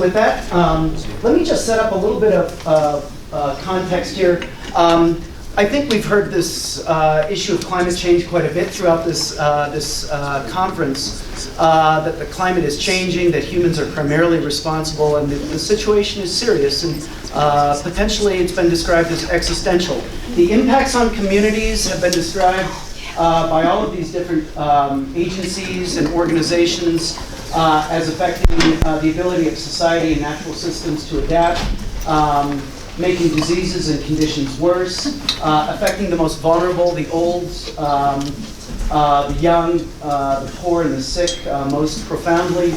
with that, let me just set up a little bit of context here. I think we've heard this issue of climate change quite a bit throughout this conference, that the climate is changing, that humans are primarily responsible, and the situation is serious, and potentially it's been described as existential. The impacts on communities have been described by all of these different agencies and organizations as affecting the ability of society and natural systems to adapt, making diseases and conditions worse, affecting the most vulnerable, the old, the young, the poor, and the sick most profoundly.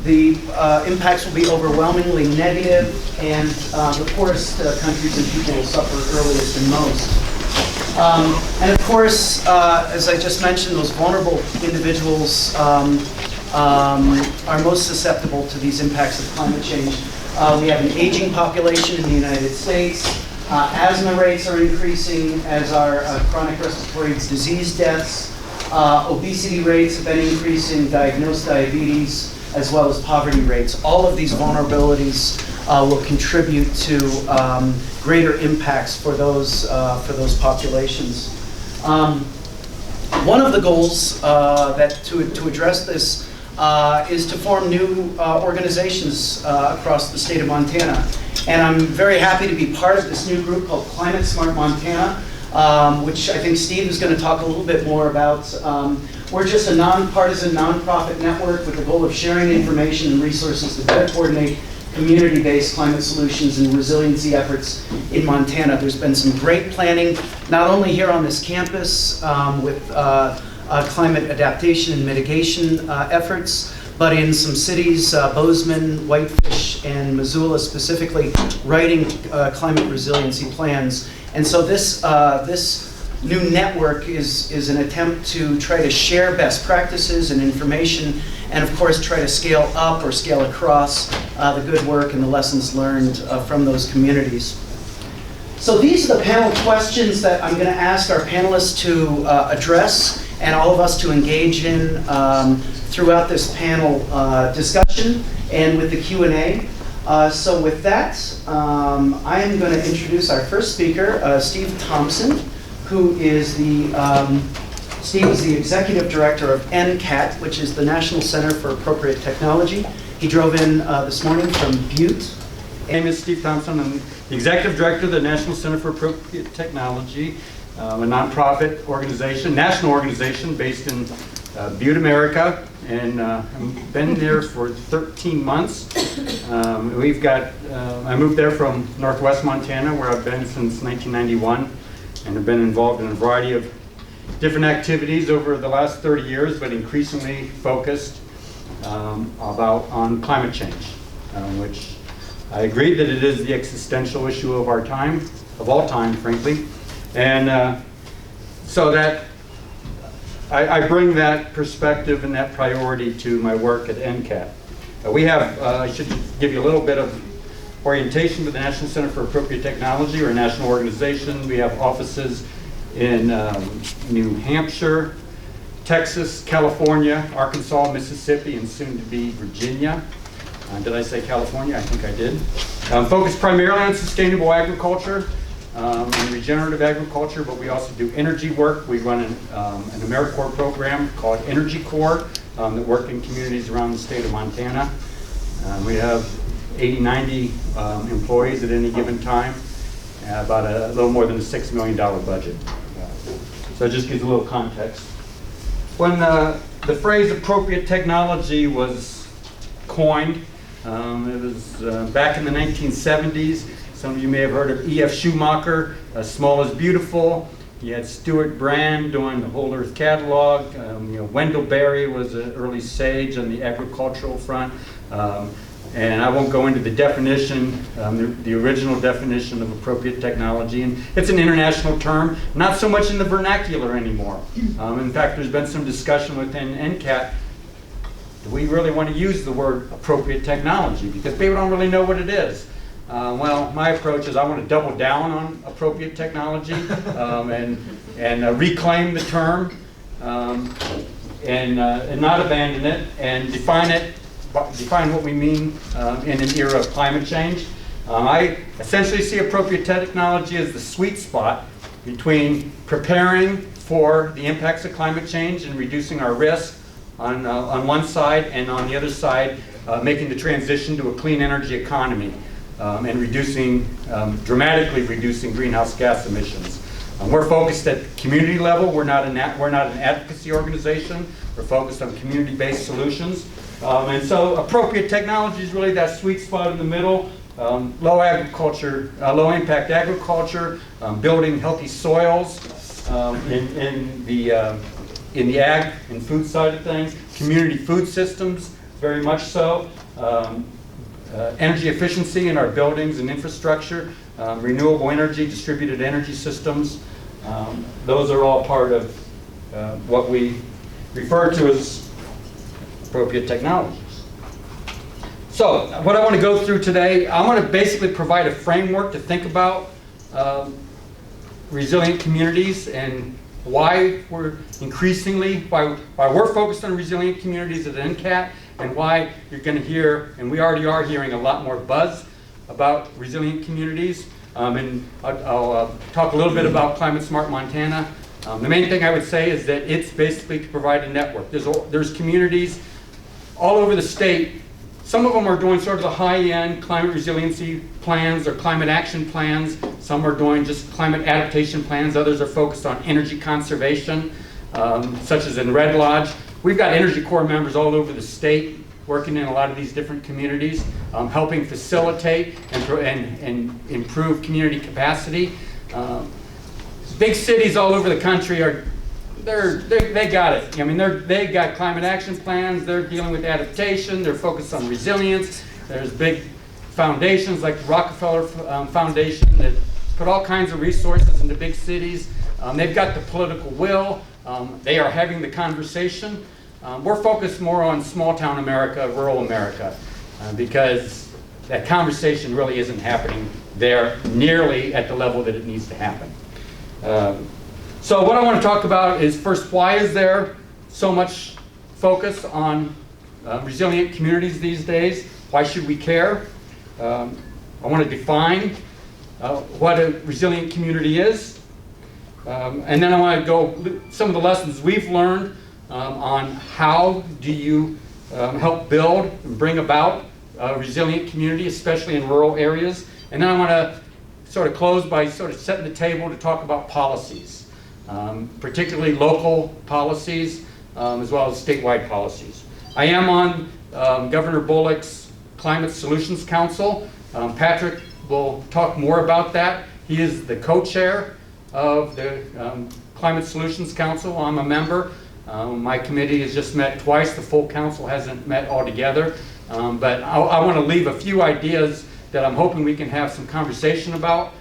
The impacts will be overwhelmingly negative, and the poorest countries and people will suffer earliest and most. And of course, as I just mentioned, those vulnerable individuals are most susceptible to these impacts of climate change. We have an aging population in the United States. Asthma rates are increasing, as are chronic respiratory disease deaths. Obesity rates have been increasing, diagnosed diabetes, as well as poverty rates. All of these vulnerabilities will contribute to greater impacts for those populations. One of the goals to address this is to form new organizations across the state of Montana. And I'm very happy to be part of this new group called Climate Smart Montana, which I think Steve is going to talk a little bit more about. We're just a nonpartisan, nonprofit network with the goal of sharing information and resources to better coordinate community-based climate solutions and resiliency efforts in Montana. There's been some great planning, not only here on this campus with climate adaptation and mitigation efforts, but in some cities, Bozeman, Whitefish, and Missoula specifically, writing climate resiliency plans. And so this new network is an attempt to try to share best practices and information, and of course try to scale up or scale across the good work and the lessons learned from those communities. So these are the panel questions that I'm going to ask our panelists to address, and all of us to engage in throughout this panel discussion and with the Q&A. So with that, I am going to introduce our first speaker, Steve Thompson, who is Steve is the Executive Director of NCAT, which is the National Center for Appropriate Technology. He drove in this morning from Butte. My name is Steve Thompson. I'm the Executive Director of the National Center for Appropriate Technology, a nonprofit organization, national organization based in Butte, America, and I've been there for 13 months. I moved there from Northwest Montana, where I've been since 1991, and have been involved in a variety of different activities over the last 30 years, but increasingly focused on climate change, which I agree that it is the existential issue of our time, of all time, frankly. And so that I bring that perspective and that priority to my work at NCAT. I should give you a little bit of orientation with the National Center for Appropriate Technology. We're a national organization. We have offices in New Hampshire, Texas, California, Arkansas, Mississippi, and soon to be Virginia. Did I say California? I think I did. Focused primarily on sustainable agriculture and regenerative agriculture, but we also do energy work. We run an AmeriCorps program called Energy Corps that work in communities around the state of Montana. We have 80, 90 employees at any given time, about a little more than a $6 million budget. So it just gives a little context. When the phrase appropriate technology was coined, it was back in the 1970s. Some of you may have heard of E.F. Schumacher, Small is Beautiful. You had Stuart Brand doing the Whole Earth Catalog. Wendell Berry was an early sage on the agricultural front. And I won't go into the definition, the original definition of appropriate technology. And it's an international term, not so much in the vernacular anymore. In fact, there's been some discussion within NCAT. Do we really want to use the word appropriate technology? Because people don't really know what it is. Well, my approach is I want to double down on appropriate technology and reclaim the term and not abandon it and define it define what we mean in an era of climate change. I essentially see appropriate technology as the sweet spot between preparing for the impacts of climate change and reducing our risk on one side, and on the other side, making the transition to a clean energy economy and dramatically reducing greenhouse gas emissions. We're focused at community level. We're not an advocacy organization. We're focused on community-based solutions. And so appropriate technology is really that sweet spot in the middle. Low impact agriculture, building healthy soils in the ag and food side of things, community food systems, very much so, energy efficiency in our buildings and infrastructure, renewable energy, distributed energy systems. Those are all part of what we refer to as appropriate technologies. So what I want to go through today, I want to basically provide a framework to think about resilient communities and why we're focused on resilient communities at NCAT, and why you're going to hear, and we already are hearing, a lot more buzz about resilient communities. And I'll talk a little bit about Climate Smart Montana. The main thing I would say is that it's basically to provide a network. There's communities all over the state. Some of them are doing sort of the high-end climate resiliency plans or climate action plans. Some are doing just climate adaptation plans. Others are focused on energy conservation, such as in Red Lodge. We've got Energy Corps members all over the state working in a lot of these different communities, helping facilitate and improve community capacity. Big cities all over the country they got it. I mean, they got climate action plans. They're dealing with adaptation. They're focused on resilience. There's big foundations like the Rockefeller Foundation that put all kinds of resources into big cities. They've got the political will. They are having the conversation. We're focused more on small town America, rural America, because that conversation really isn't happening there nearly at the level that it needs to happen. So what I want to talk about is, first, why is there so much focus on resilient communities these days? Why should we care? I want to define what a resilient community is. And then I want to go some of the lessons we've learned on how do you help build and bring about a resilient community, especially in rural areas. And then I want to sort of close by sort of setting the table to talk about policies, particularly local policies, as well as statewide policies. I am on Governor Bullock's Climate Solutions Council. Patrick will talk more about that. He is the co-chair of the Climate Solutions Council. I'm a member. My committee has just met twice. The full council hasn't met altogether. But I want to leave a few ideas that I'm hoping we can have some conversation about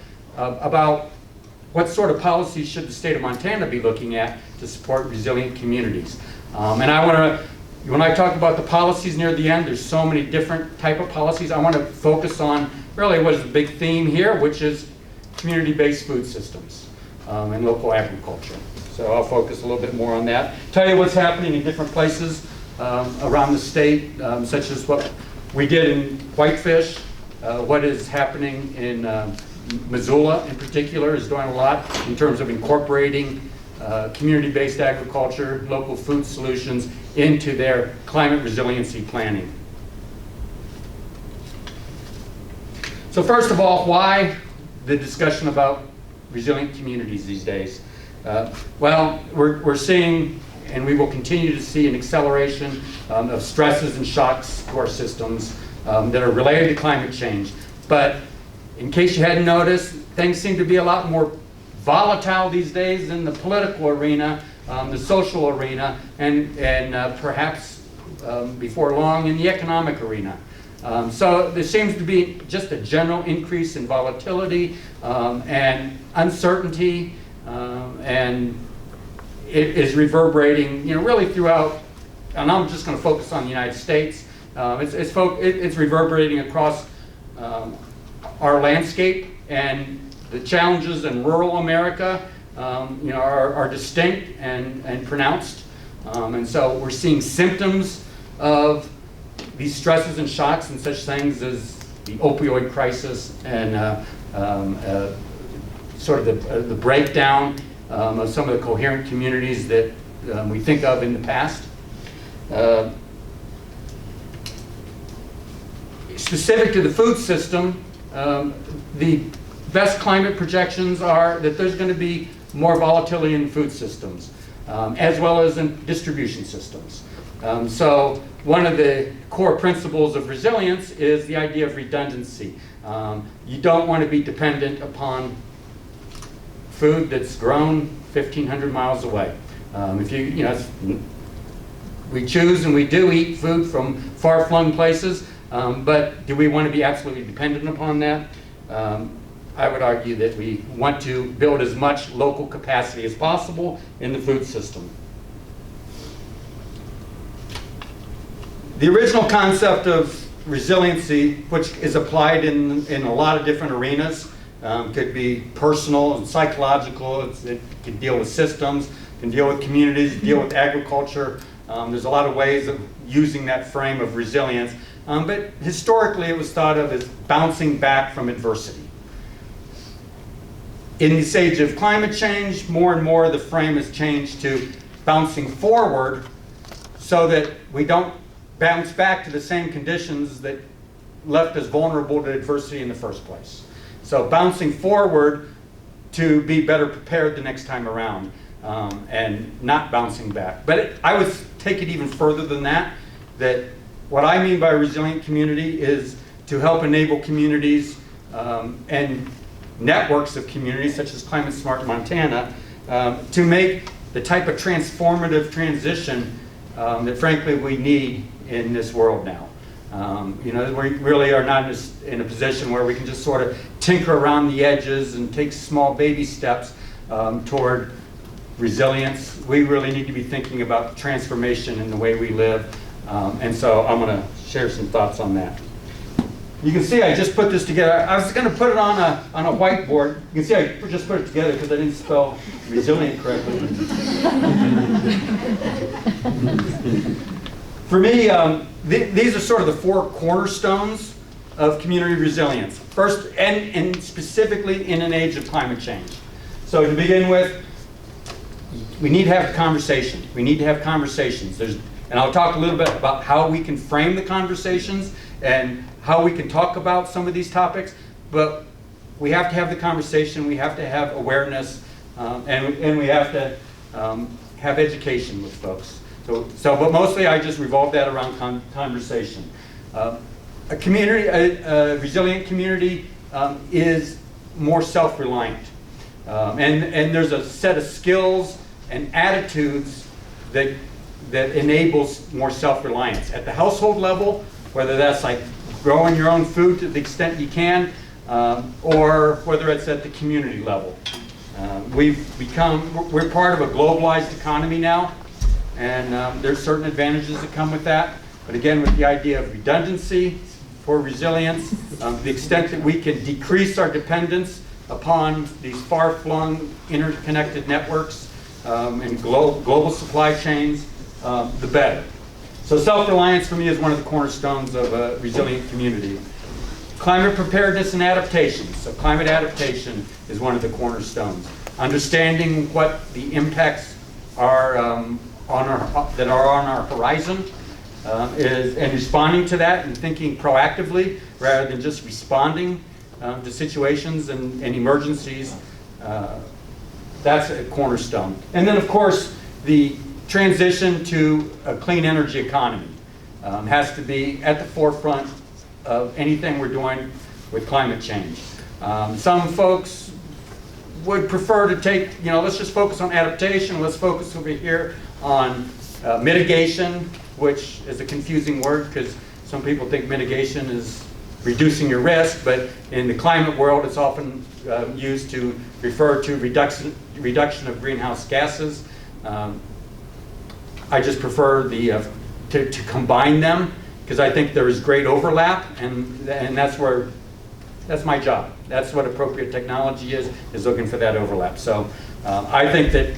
what sort of policies should the state of Montana be looking at to support resilient communities. And I want to, when I talk about the policies near the end, there's so many different type of policies. I want to focus on really what is the big theme here, which is community-based food systems and local agriculture. So I'll focus a little bit more on that. Tell you what's happening in different places around the state, such as what we did in Whitefish, what is happening in Missoula in particular is doing a lot in terms of incorporating community-based agriculture, local food solutions into their climate resiliency planning. So first of all, why the discussion about resilient communities these days? Well, we're seeing, and we will continue to see, an acceleration of stresses and shocks to our systems that are related to climate change. But in case you hadn't noticed, things seem to be a lot more volatile these days in the political arena, the social arena, and perhaps before long in the economic arena. So there seems to be just a general increase in volatility and uncertainty, and it is reverberating, really throughout. And I'm just going to focus on the United States. It's reverberating across our landscape, and the challenges in rural America, are distinct and pronounced. And so we're seeing symptoms of these stresses and shocks and such things as the opioid crisis and sort of the breakdown of some of the coherent communities that we think of in the past. Specific to the food system, the best climate projections are that there's going to be more volatility in food systems, as well as in distribution systems. So one of the core principles of resilience is the idea of redundancy. You don't want to be dependent upon food that's grown 1,500 miles away. We choose and we do eat food from far-flung places, but do we want to be absolutely dependent upon that? I would argue that we want to build as much local capacity as possible in the food system. The original concept of resiliency, which is applied in a lot of different arenas, could be personal and psychological. It can deal with systems, can deal with communities, deal with agriculture. There's a lot of ways of using that frame of resilience. But historically, it was thought of as bouncing back from adversity. In this age of climate change, more and more the frame has changed to bouncing forward so that we don't bounce back to the same conditions that left us vulnerable to adversity in the first place. So bouncing forward to be better prepared the next time around, and not bouncing back. But I would take it even further than that, that what I mean by a resilient community is to help enable communities and networks of communities, such as Climate Smart Montana, to make the type of transformative transition that frankly we need in this world now. We really are not in a position where we can just sort of tinker around the edges and take small baby steps toward resilience. We really need to be thinking about transformation in the way we live. And so I'm going to share some thoughts on that. You can see I just put this together. I was going to put it on a whiteboard. You can see I just put it together because I didn't spell resilient correctly. For me, these are sort of the four cornerstones of community resilience. First, and specifically in an age of climate change. So to begin with, we need to have a conversation. We need to have conversations. And I'll talk a little bit about how we can frame the conversations and how we can talk about some of these topics. But we have to have the conversation. We have to have awareness, and we have to have education with folks. But mostly I just revolve that around conversation. A resilient community is more self-reliant. And there's a set of skills and attitudes that enables more self-reliance. At the household level, whether that's like growing your own food to the extent you can, or whether it's at the community level. We're part of a globalized economy now, and there's certain advantages that come with that. But again, with the idea of redundancy for resilience, the extent that we can decrease our dependence upon these far-flung interconnected networks and global supply chains, the better. So self-reliance for me is one of the cornerstones of a resilient community. Climate preparedness and adaptation. So climate adaptation is one of the cornerstones. Understanding what the impacts are that are on our horizon and responding to that and thinking proactively rather than just responding to situations and emergencies. That's a cornerstone. And then of course the transition to a clean energy economy has to be at the forefront of anything we're doing with climate change. Some folks would prefer to take, let's just focus on adaptation, let's focus over here on mitigation, which is a confusing word because some people think mitigation is reducing your risk, but in the climate world it's often used to refer to reduction of greenhouse gases. I just prefer to combine them because I think there is great overlap, and that's my job. That's what appropriate technology is looking for that overlap. So I think that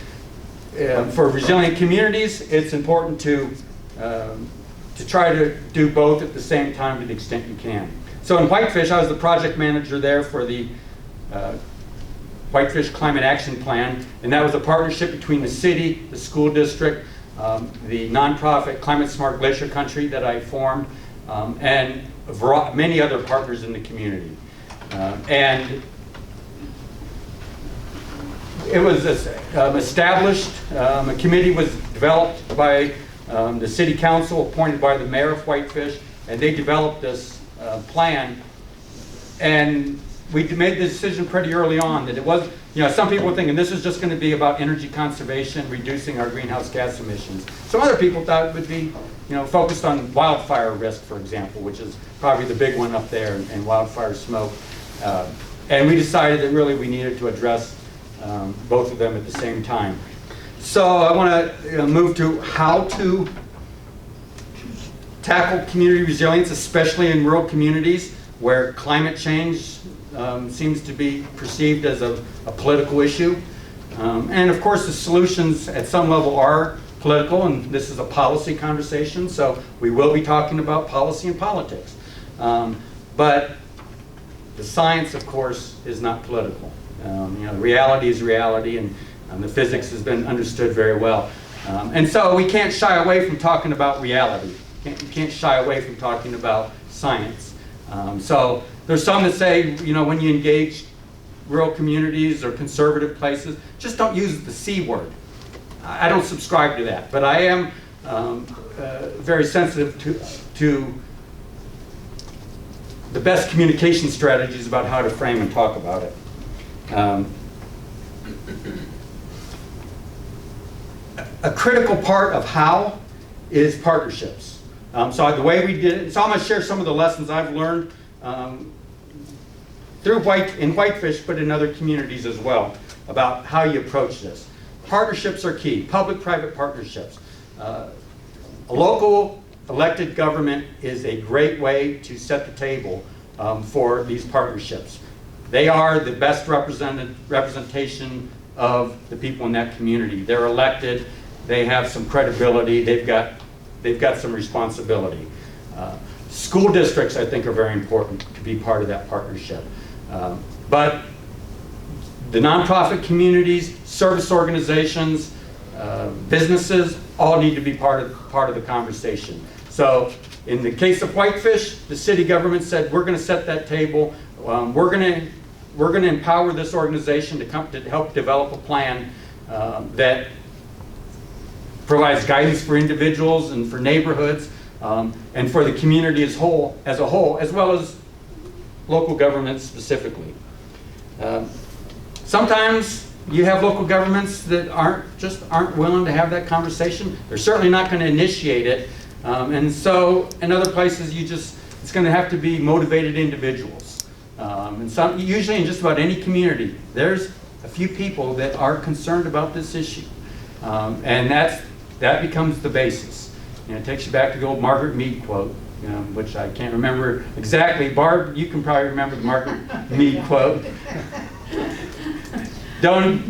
for resilient communities, it's important to to try to do both at the same time to the extent you can. So in Whitefish, I was the project manager there for the Whitefish Climate Action Plan, and that was a partnership between the city, the school district, the nonprofit Climate Smart Glacier Country that I formed, and many other partners in the community. And it was established, a committee was developed by the city council appointed by the mayor of Whitefish, and they developed this plan. And we made the decision pretty early on that it was, some people were thinking this is just going to be about energy conservation, reducing our greenhouse gas emissions. Some other people thought it would be, focused on wildfire risk, for example, which is probably the big one up there, and wildfire smoke. And we decided that really we needed to address both of them at the same time. So I want to move to how to tackle community resilience, especially in rural communities where climate change seems to be perceived as a political issue. And of course the solutions at some level are political, and this is a policy conversation, so we will be talking about policy and politics. But the science, of course, is not political. Reality is reality, and the physics has been understood very well. And so we can't shy away from talking about reality. You can't shy away from talking about science. So there's some that say, when you engage rural communities or conservative places, just don't use the C word. I don't subscribe to that, but I am very sensitive to the best communication strategies about how to frame and talk about it. A critical part of how is partnerships. So the way we did it, so I'm going to share some of the lessons I've learned in Whitefish, but in other communities as well, about how you approach this. Partnerships are key, public-private partnerships. A local elected government is a great way to set the table for these partnerships. They are the best representation of the people in that community. They're elected, they have some credibility, they've got some responsibility. School districts, I think, are very important to be part of that partnership. But the nonprofit communities, service organizations, businesses, all need to be part of the conversation. So in the case of Whitefish, the city government said, we're going to set that table. We're going to empower this organization to help develop a plan that provides guidance for individuals and for neighborhoods and for the community as a whole, as well as local governments specifically. Sometimes you have local governments that aren't willing to have that conversation. They're certainly not going to initiate it. And so in other places, it's going to have to be motivated individuals. And usually in just about any community, there's a few people that are concerned about this issue. And that becomes the basis. It takes you back to the old Margaret Mead quote, which I can't remember exactly. Barb, you can probably remember the Margaret Mead quote. Don't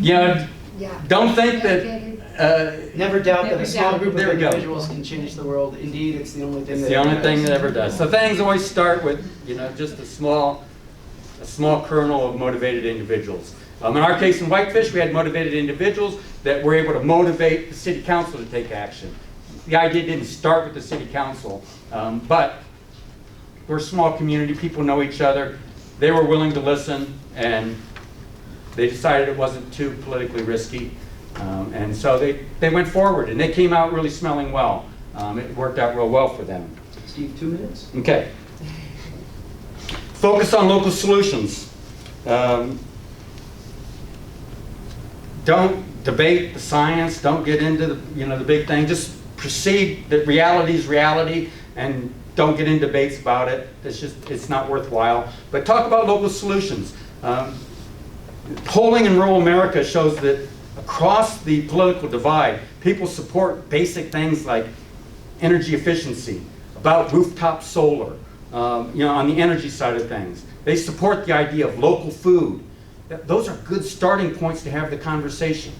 think that. Never doubt that a small group of individuals can change the world. Indeed, it's the only thing. It's the only thing that ever does. So things always start with just a small kernel of motivated individuals. In our case in Whitefish, we had motivated individuals that were able to motivate the city council to take action. The idea didn't start with the city council, but we're a small community, people know each other. They were willing to listen, and they decided it wasn't too politically risky. And so they went forward, and they came out really smelling well. It worked out real well for them. Steve, 2 minutes? Okay. Focus on local solutions. Don't debate the science. Don't get into the big thing. Just proceed that reality is reality, and don't get in debates about it. It's not worthwhile. But talk about local solutions. Polling in rural America shows that across the political divide, people support basic things like energy efficiency, about rooftop solar, on the energy side of things. They support the idea of local food. Those are good starting points to have the conversation.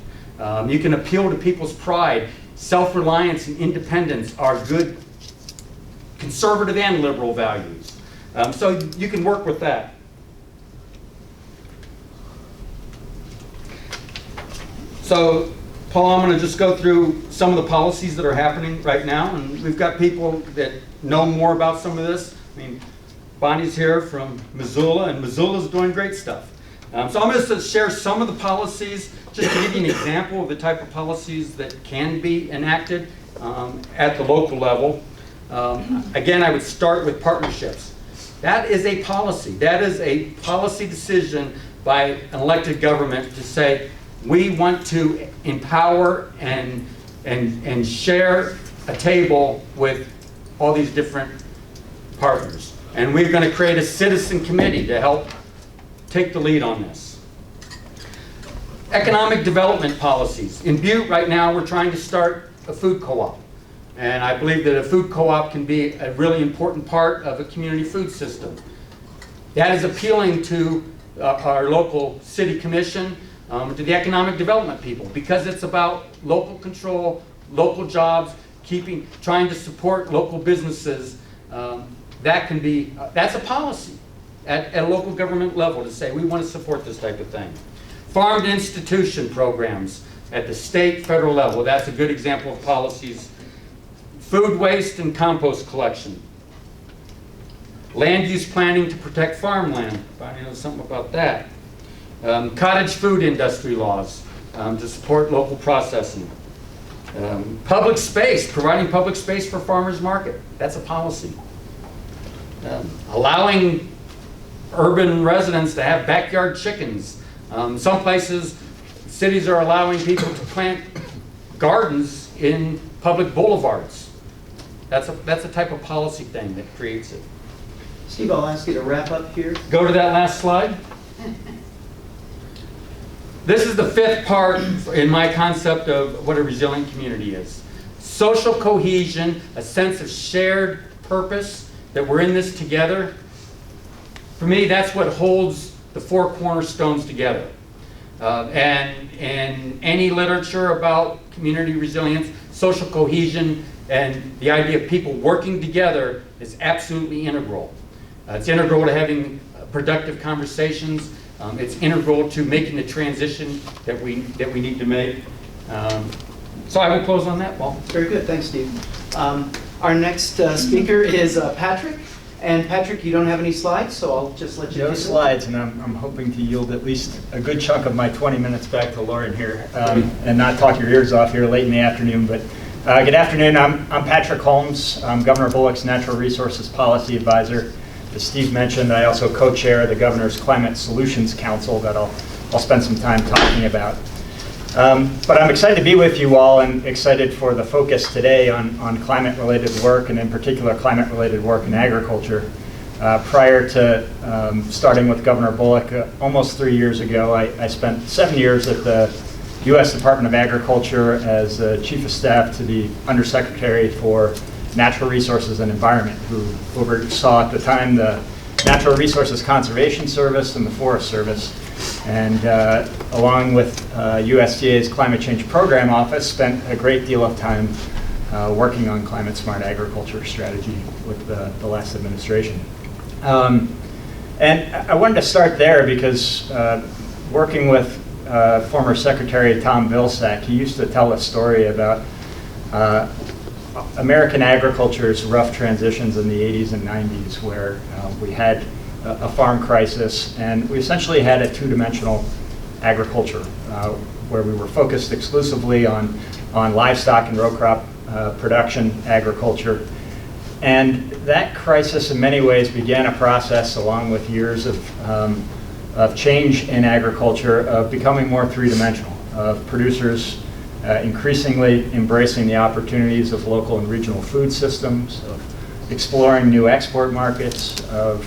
You can appeal to people's pride. Self-reliance and independence are good conservative and liberal values. So you can work with that. So, Paul, I'm going to just go through some of the policies that are happening right now, and we've got people that know more about some of this. I mean, Bonnie's here from Missoula, and Missoula's doing great stuff. So I'm going to share some of the policies, just to give you an example of the type of policies that can be enacted at the local level. Again, I would start with partnerships. That is a policy. That is a policy decision by an elected government to say, we want to empower and share a table with all these different partners. And we're going to create a citizen committee to help take the lead on this. Economic development policies. In Butte right now, we're trying to start a food co-op. And I believe that a food co-op can be a really important part of a community food system. That is appealing to our local city commission, to the economic development people, because it's about local control, local jobs, trying to support local businesses. That's a policy at a local government level to say we want to support this type of thing. Farm to institution programs at the state, federal level. That's a good example of policies. Food waste and compost collection. Land use planning to protect farmland. Bonnie knows something about that. Cottage food industry laws to support local processing. Public space, providing public space for farmers market. That's a policy. Allowing urban residents to have backyard chickens. Some places, cities are allowing people to plant gardens in public boulevards. That's a type of policy thing that creates it. Steve, I'll ask you to wrap up here. Go to that last slide. This is the fifth part in my concept of what a resilient community is. Social cohesion, a sense of shared purpose, that we're in this together. For me, that's what holds the four cornerstones together. And any literature about community resilience, social cohesion, and the idea of people working together is absolutely integral. It's integral to having productive conversations. It's integral to making the transition that we need to make. So I will close on that, Paul. Very good, thanks, Steve. Our next speaker is Patrick. And Patrick, you don't have any slides, so I'll just let you No slides, and I'm hoping to yield at least a good chunk of my 20 minutes back to Loren here, and not talk your ears off here late in the afternoon. But good afternoon. I'm Patrick Holmes. I'm Governor Bullock's Natural Resources Policy Advisor. As Steve mentioned, I also co-chair the Governor's Climate Solutions Council that I'll spend some time talking about. But I'm excited to be with you all and excited for the focus today on climate-related work, and in particular climate-related work in agriculture. Prior to starting with Governor Bullock almost 3 years ago, I spent 7 years at the U.S. Department of Agriculture as Chief of Staff to the Undersecretary for Natural Resources and Environment, who oversaw at the time the Natural Resources Conservation Service and the Forest Service. And along with USDA's Climate Change Program Office, spent a great deal of time working on climate smart agriculture strategy with the last administration. And I wanted to start there because working with former Secretary Tom Vilsack, he used to tell a story about American agriculture's rough transitions in the 80s and 90s, where we had a farm crisis, and we essentially had a two-dimensional agriculture where we were focused exclusively on livestock and row crop production agriculture. And that crisis in many ways began a process, along with years of change in agriculture, of becoming more three-dimensional, of producers increasingly embracing the opportunities of local and regional food systems, of exploring new export markets, of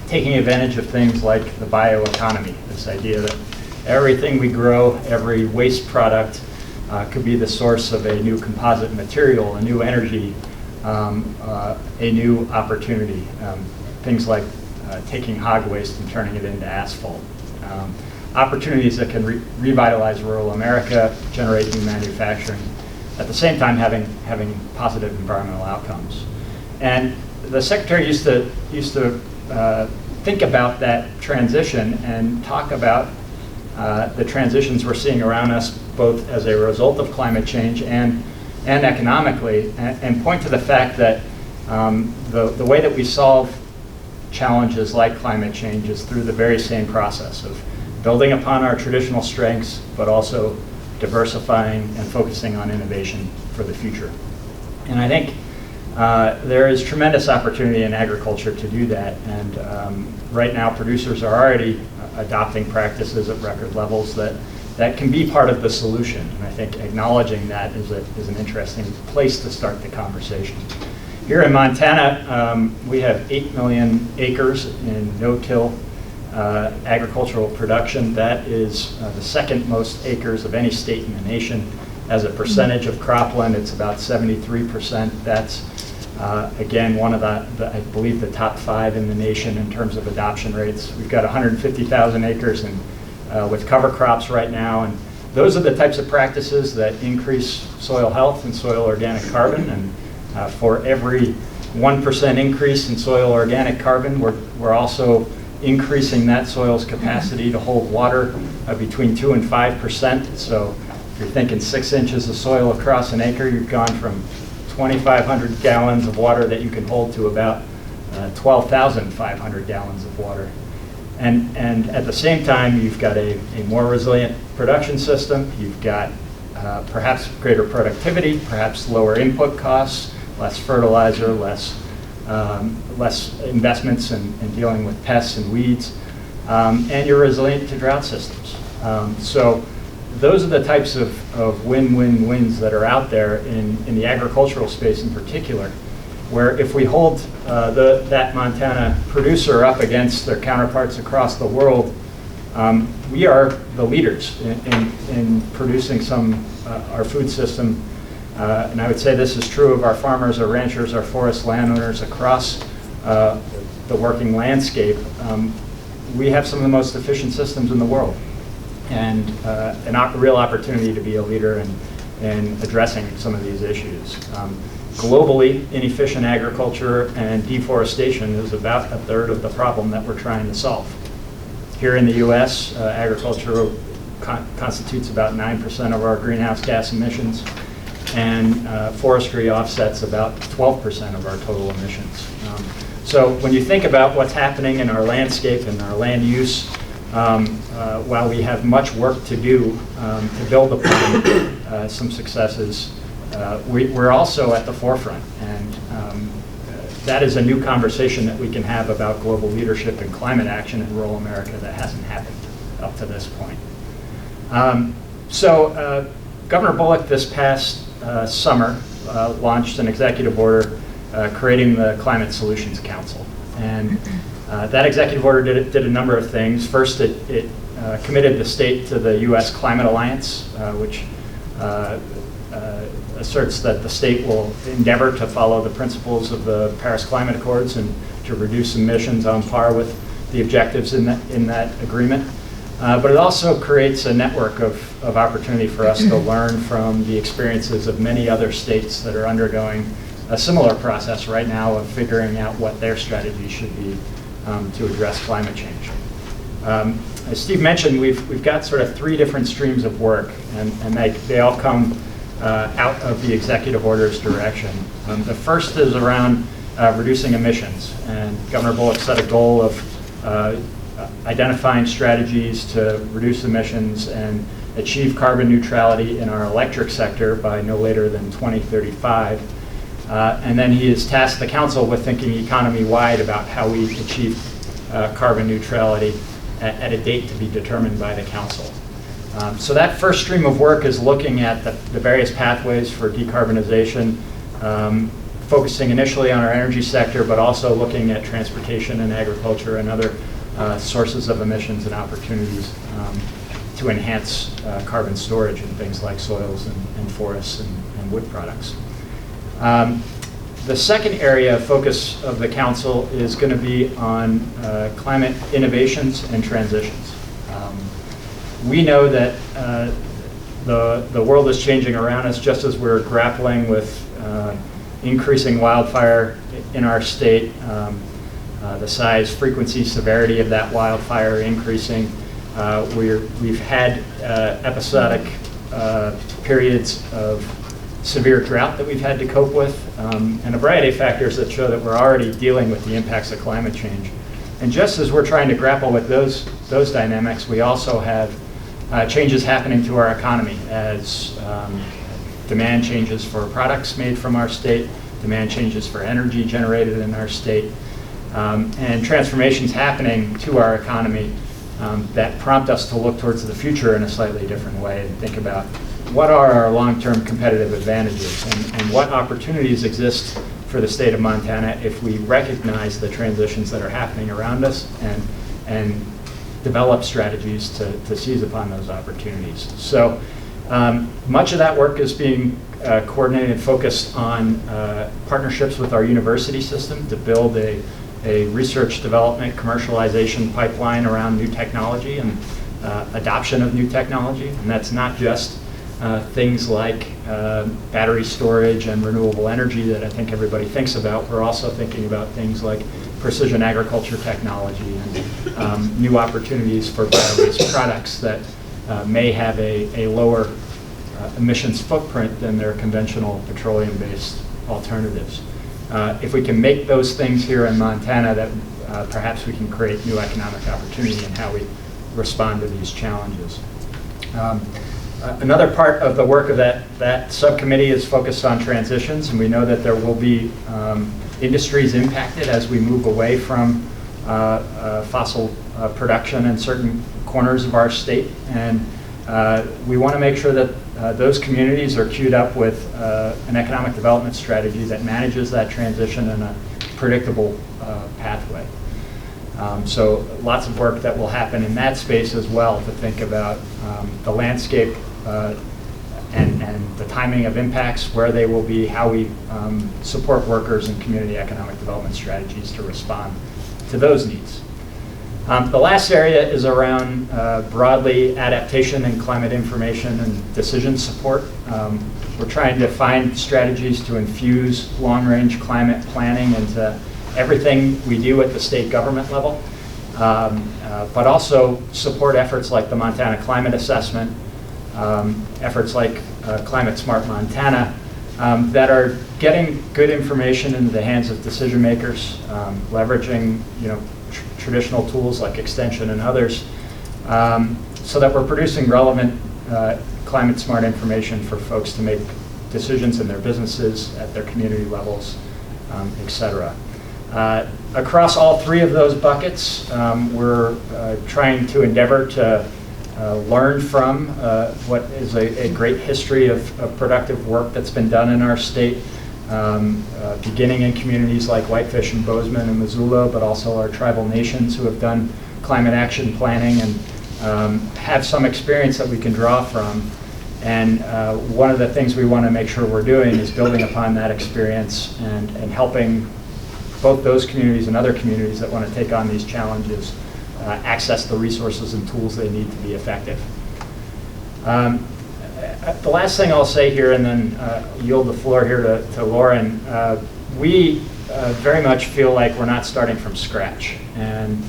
taking advantage of things like the bioeconomy, this idea that everything we grow, every waste product could be the source of a new composite material, a new energy, a new opportunity. Things like taking hog waste and turning it into asphalt. Opportunities that can revitalize rural America, generate new manufacturing, at the same time having positive environmental outcomes. And the Secretary used to think about that transition and talk about the transitions we're seeing around us, both as a result of climate change and economically, and point to the fact that the way that we solve challenges like climate change is through the very same process of building upon our traditional strengths, but also diversifying and focusing on innovation for the future. And I think there is tremendous opportunity in agriculture to do that. And right now, producers are already adopting practices at record levels that can be part of the solution. And I think acknowledging that is an interesting place to start the conversation. Here in Montana, we have 8 million acres in no-till agricultural production. That is the second most acres of any state in the nation. As a percentage of cropland, it's about 73%. That's, again, one of I believe, the top 5 in the nation in terms of adoption rates. We've got 150,000 acres with cover crops right now. And those are the types of practices that increase soil health and soil organic carbon. And for every 1% increase in soil organic carbon, we're also increasing that soil's capacity to hold water between 2 and 5%. So if you're thinking 6 inches of soil across an acre, you've gone from 2,500 gallons of water that you can hold to about 12,500 gallons of water. And at the same time, you've got a more resilient production system. You've got perhaps greater productivity, perhaps lower input costs, less fertilizer, less investments in dealing with pests and weeds, and you're resilient to drought systems. So those are the types of win-win-wins that are out there in the agricultural space in particular, where if we hold that Montana producer up against their counterparts across the world, we are the leaders in producing our food system. And I would say this is true of our farmers, our ranchers, our forest landowners across the working landscape. We have some of the most efficient systems in the world, and a real opportunity to be a leader in addressing some of these issues. Globally, inefficient agriculture and deforestation is about 1/3 of the problem that we're trying to solve. Here in the US, agriculture constitutes about 9% of our greenhouse gas emissions, and forestry offsets about 12% of our total emissions. So when you think about what's happening in our landscape and our land use, while we have much work to do to build upon some successes, we're also at the forefront. And that is a new conversation that we can have about global leadership and climate action in rural America that hasn't happened up to this point. So Governor Bullock this past summer launched an executive order creating the Climate Solutions Council. And that executive order did a number of things. First, it committed the state to the U.S. Climate Alliance, which asserts that the state will endeavor to follow the principles of the Paris Climate Accords and to reduce emissions on par with the objectives in that agreement. But it also creates a network of opportunity for us to learn from the experiences of many other states that are undergoing a similar process right now of figuring out what their strategy should be to address climate change. As Steve mentioned, we've got sort of 3 different streams of work, and they all come out of the executive order's direction. The first is around reducing emissions, and Governor Bullock set a goal of identifying strategies to reduce emissions and achieve carbon neutrality in our electric sector by no later than 2035. And then he has tasked the council with thinking economy-wide about how we achieve carbon neutrality at a date to be determined by the council. So that first stream of work is looking at the various pathways for decarbonization, focusing initially on our energy sector, but also looking at transportation and agriculture and other sources of emissions and opportunities to enhance carbon storage in things like soils and forests and wood products. The second area of focus of the council is going to be on climate innovations and transitions. We know that the world is changing around us just as we're grappling with increasing wildfire in our state, the size, frequency, severity of that wildfire increasing. We've had episodic periods of severe drought that we've had to cope with, and a variety of factors that show that we're already dealing with the impacts of climate change. And just as we're trying to grapple with those dynamics, we also have changes happening to our economy as demand changes for products made from our state, demand changes for energy generated in our state, and transformations happening to our economy that prompt us to look towards the future in a slightly different way and think about what are our long-term competitive advantages and what opportunities exist for the state of Montana if we recognize the transitions that are happening around us and develop strategies to seize upon those opportunities. So much of that work is being coordinated and focused on partnerships with our university system to build a research development commercialization pipeline around new technology and adoption of new technology. And that's not just things like battery storage and renewable energy that I think everybody thinks about. We're also thinking about things like precision agriculture technology and new opportunities for bio-based products that may have a lower emissions footprint than their conventional petroleum-based alternatives. If we can make those things here in Montana, that perhaps we can create new economic opportunity in how we respond to these challenges. Another part of the work of that subcommittee is focused on transitions, and we know that there will be industries impacted as we move away from fossil production in certain corners of our state, and we want to make sure that those communities are queued up with an economic development strategy that manages that transition in a predictable pathway. So lots of work that will happen in that space as well to think about the landscape and the timing of impacts, where they will be, how we support workers and community economic development strategies to respond to those needs. The last area is around broadly adaptation and climate information and decision support. We're trying to find strategies to infuse long-range climate planning into everything we do at the state government level, but also support efforts like the Montana Climate Assessment, efforts like Climate Smart Montana, that are getting good information into the hands of decision makers, leveraging traditional tools like extension and others, so that we're producing relevant climate smart information for folks to make decisions in their businesses, at their community levels, et cetera. Across all three of those buckets, we're trying to endeavor to learn from what is a great history of productive work that's been done in our state, beginning in communities like Whitefish and Bozeman and Missoula, but also our tribal nations who have done climate action planning and have some experience that we can draw from. And one of the things we want to make sure we're doing is building upon that experience and helping both those communities and other communities that want to take on these challenges access the resources and tools they need to be effective. The last thing I'll say here, and then yield the floor here to Loren, we very much feel like we're not starting from scratch. And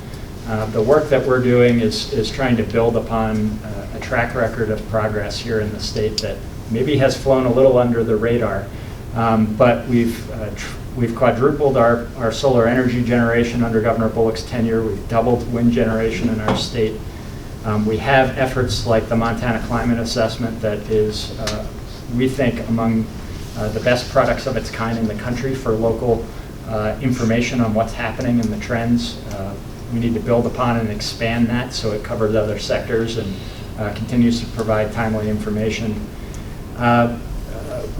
the work that we're doing is trying to build upon a track record of progress here in the state that maybe has flown a little under the radar. But we've quadrupled our solar energy generation under Governor Bullock's tenure. We've doubled wind generation in our state. We have efforts like the Montana Climate Assessment that is, we think, among the best products of its kind in the country for local information on what's happening and the trends. We need to build upon and expand that so it covers other sectors and continues to provide timely information.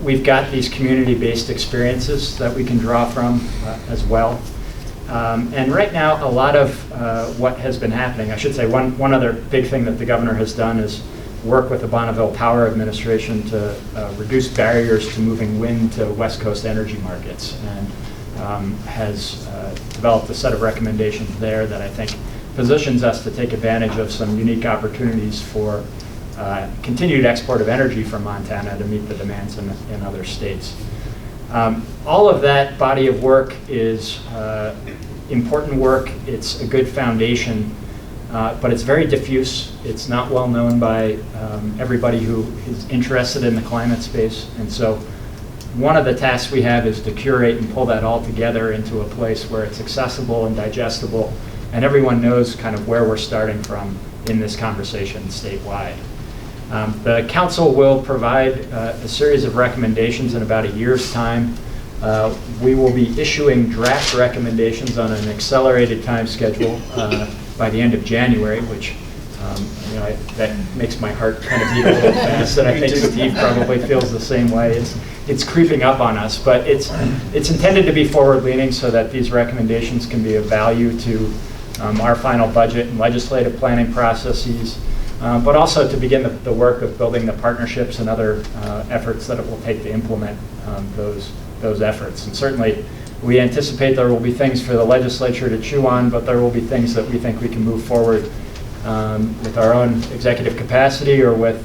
We've got these community-based experiences that we can draw from as well. And right now, a lot of what has been happening, I should say one other big thing that the governor has done is work with the Bonneville Power Administration to reduce barriers to moving wind to West Coast energy markets, and has developed a set of recommendations there that I think positions us to take advantage of some unique opportunities for continued export of energy from Montana to meet the demands in other states. All of that body of work is important work. It's a good foundation, but it's very diffuse. It's not well known by everybody who is interested in the climate space. And so one of the tasks we have is to curate and pull that all together into a place where it's accessible and digestible, and everyone knows kind of where we're starting from in this conversation statewide. The council will provide a series of recommendations in about a year's time. We will be issuing draft recommendations on an accelerated time schedule by the end of January, which that makes my heart kind of beat a little fast, and I think Steve probably feels the same way. It's creeping up on us, but it's intended to be forward-leaning so that these recommendations can be of value to our final budget and legislative planning processes, but also to begin the work of building the partnerships and other efforts that it will take to implement those efforts. And certainly, we anticipate there will be things for the legislature to chew on, but there will be things that we think we can move forward with our own executive capacity or with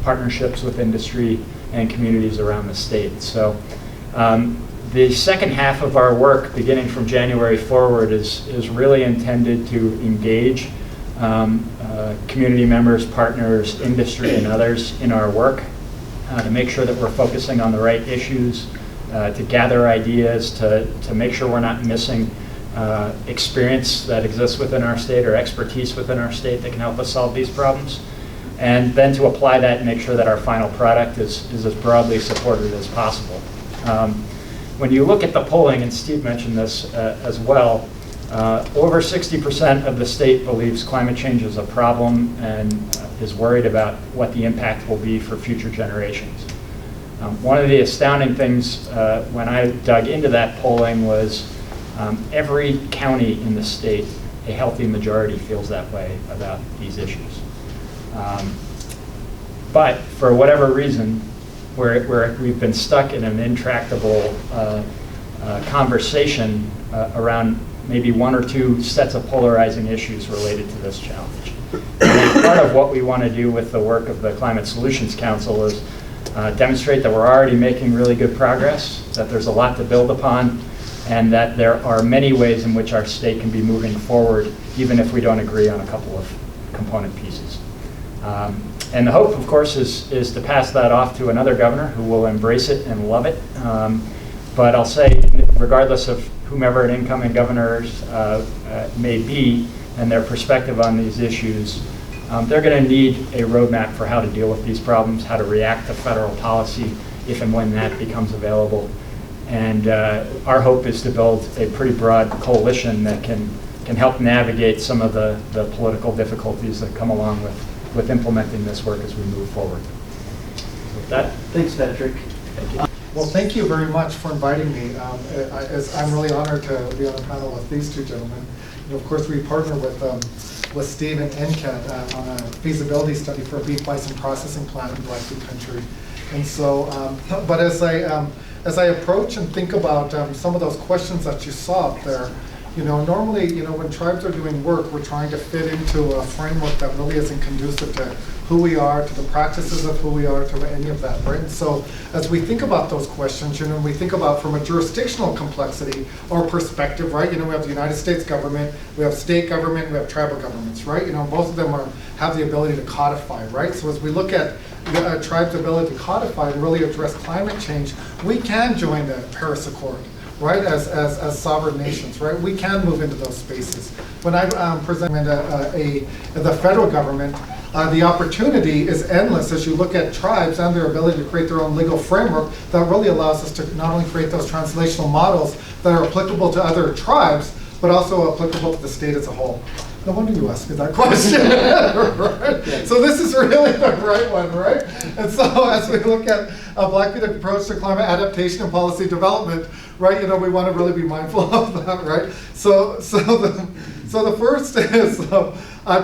partnerships with industry and communities around the state. So the second half of our work, beginning from January forward, is really intended to engage community members, partners, industry, and others in our work to make sure that we're focusing on the right issues, to gather ideas, to make sure we're not missing experience that exists within our state or expertise within our state that can help us solve these problems, and then to apply that and make sure that our final product is as broadly supported as possible. When you look at the polling, and Steve mentioned this as well, over 60% of the state believes climate change is a problem and is worried about what the impact will be for future generations. One of the astounding things when I dug into that polling was every county in the state, a healthy majority feels that way about these issues. But for whatever reason, we've been stuck in an intractable conversation around maybe one or two sets of polarizing issues related to this challenge. And part of what we want to do with the work of the Climate Solutions Council is demonstrate that we're already making really good progress, that there's a lot to build upon, and that there are many ways in which our state can be moving forward, even if we don't agree on a couple of component pieces. And the hope, of course, is to pass that off to another governor who will embrace it and love it. But I'll say, regardless of whomever an incoming governors may be and their perspective on these issues, they're going to need a roadmap for how to deal with these problems, how to react to federal policy if and when that becomes available. And our hope is to build a pretty broad coalition that can help navigate some of the political difficulties that come along with implementing this work as we move forward. With that, Thanks, Patrick. thank you. Well, thank you very much for inviting me. I'm really honored to be on a panel with these two gentlemen. And of course, we partner with Steve and NCAT on a feasibility study for a beef bison processing plant in Blackfeet country. And so, but as I approach and think about some of those questions that you saw up there, normally, when tribes are doing work, we're trying to fit into a framework that really isn't conducive to who we are, to the practices of who we are, to any of that, right? And so as we think about those questions, we think about from a jurisdictional complexity or perspective, right? We have the United States government, we have state government, we have tribal governments, right? Both of them have the ability to codify, right? So as we look at the tribe's ability to codify and really address climate change, we can join the Paris Accord, right, as sovereign nations, right? We can move into those spaces. When I present the federal government, the opportunity is endless as you look at tribes and their ability to create their own legal framework that really allows us to not only create those translational models that are applicable to other tribes, but also applicable to the state as a whole. No wonder you asked me that question. Right? So this is really the right one, right? And so as we look at a Blackfeet approach to climate adaptation and policy development, right, we want to really be mindful of that, right? So the first is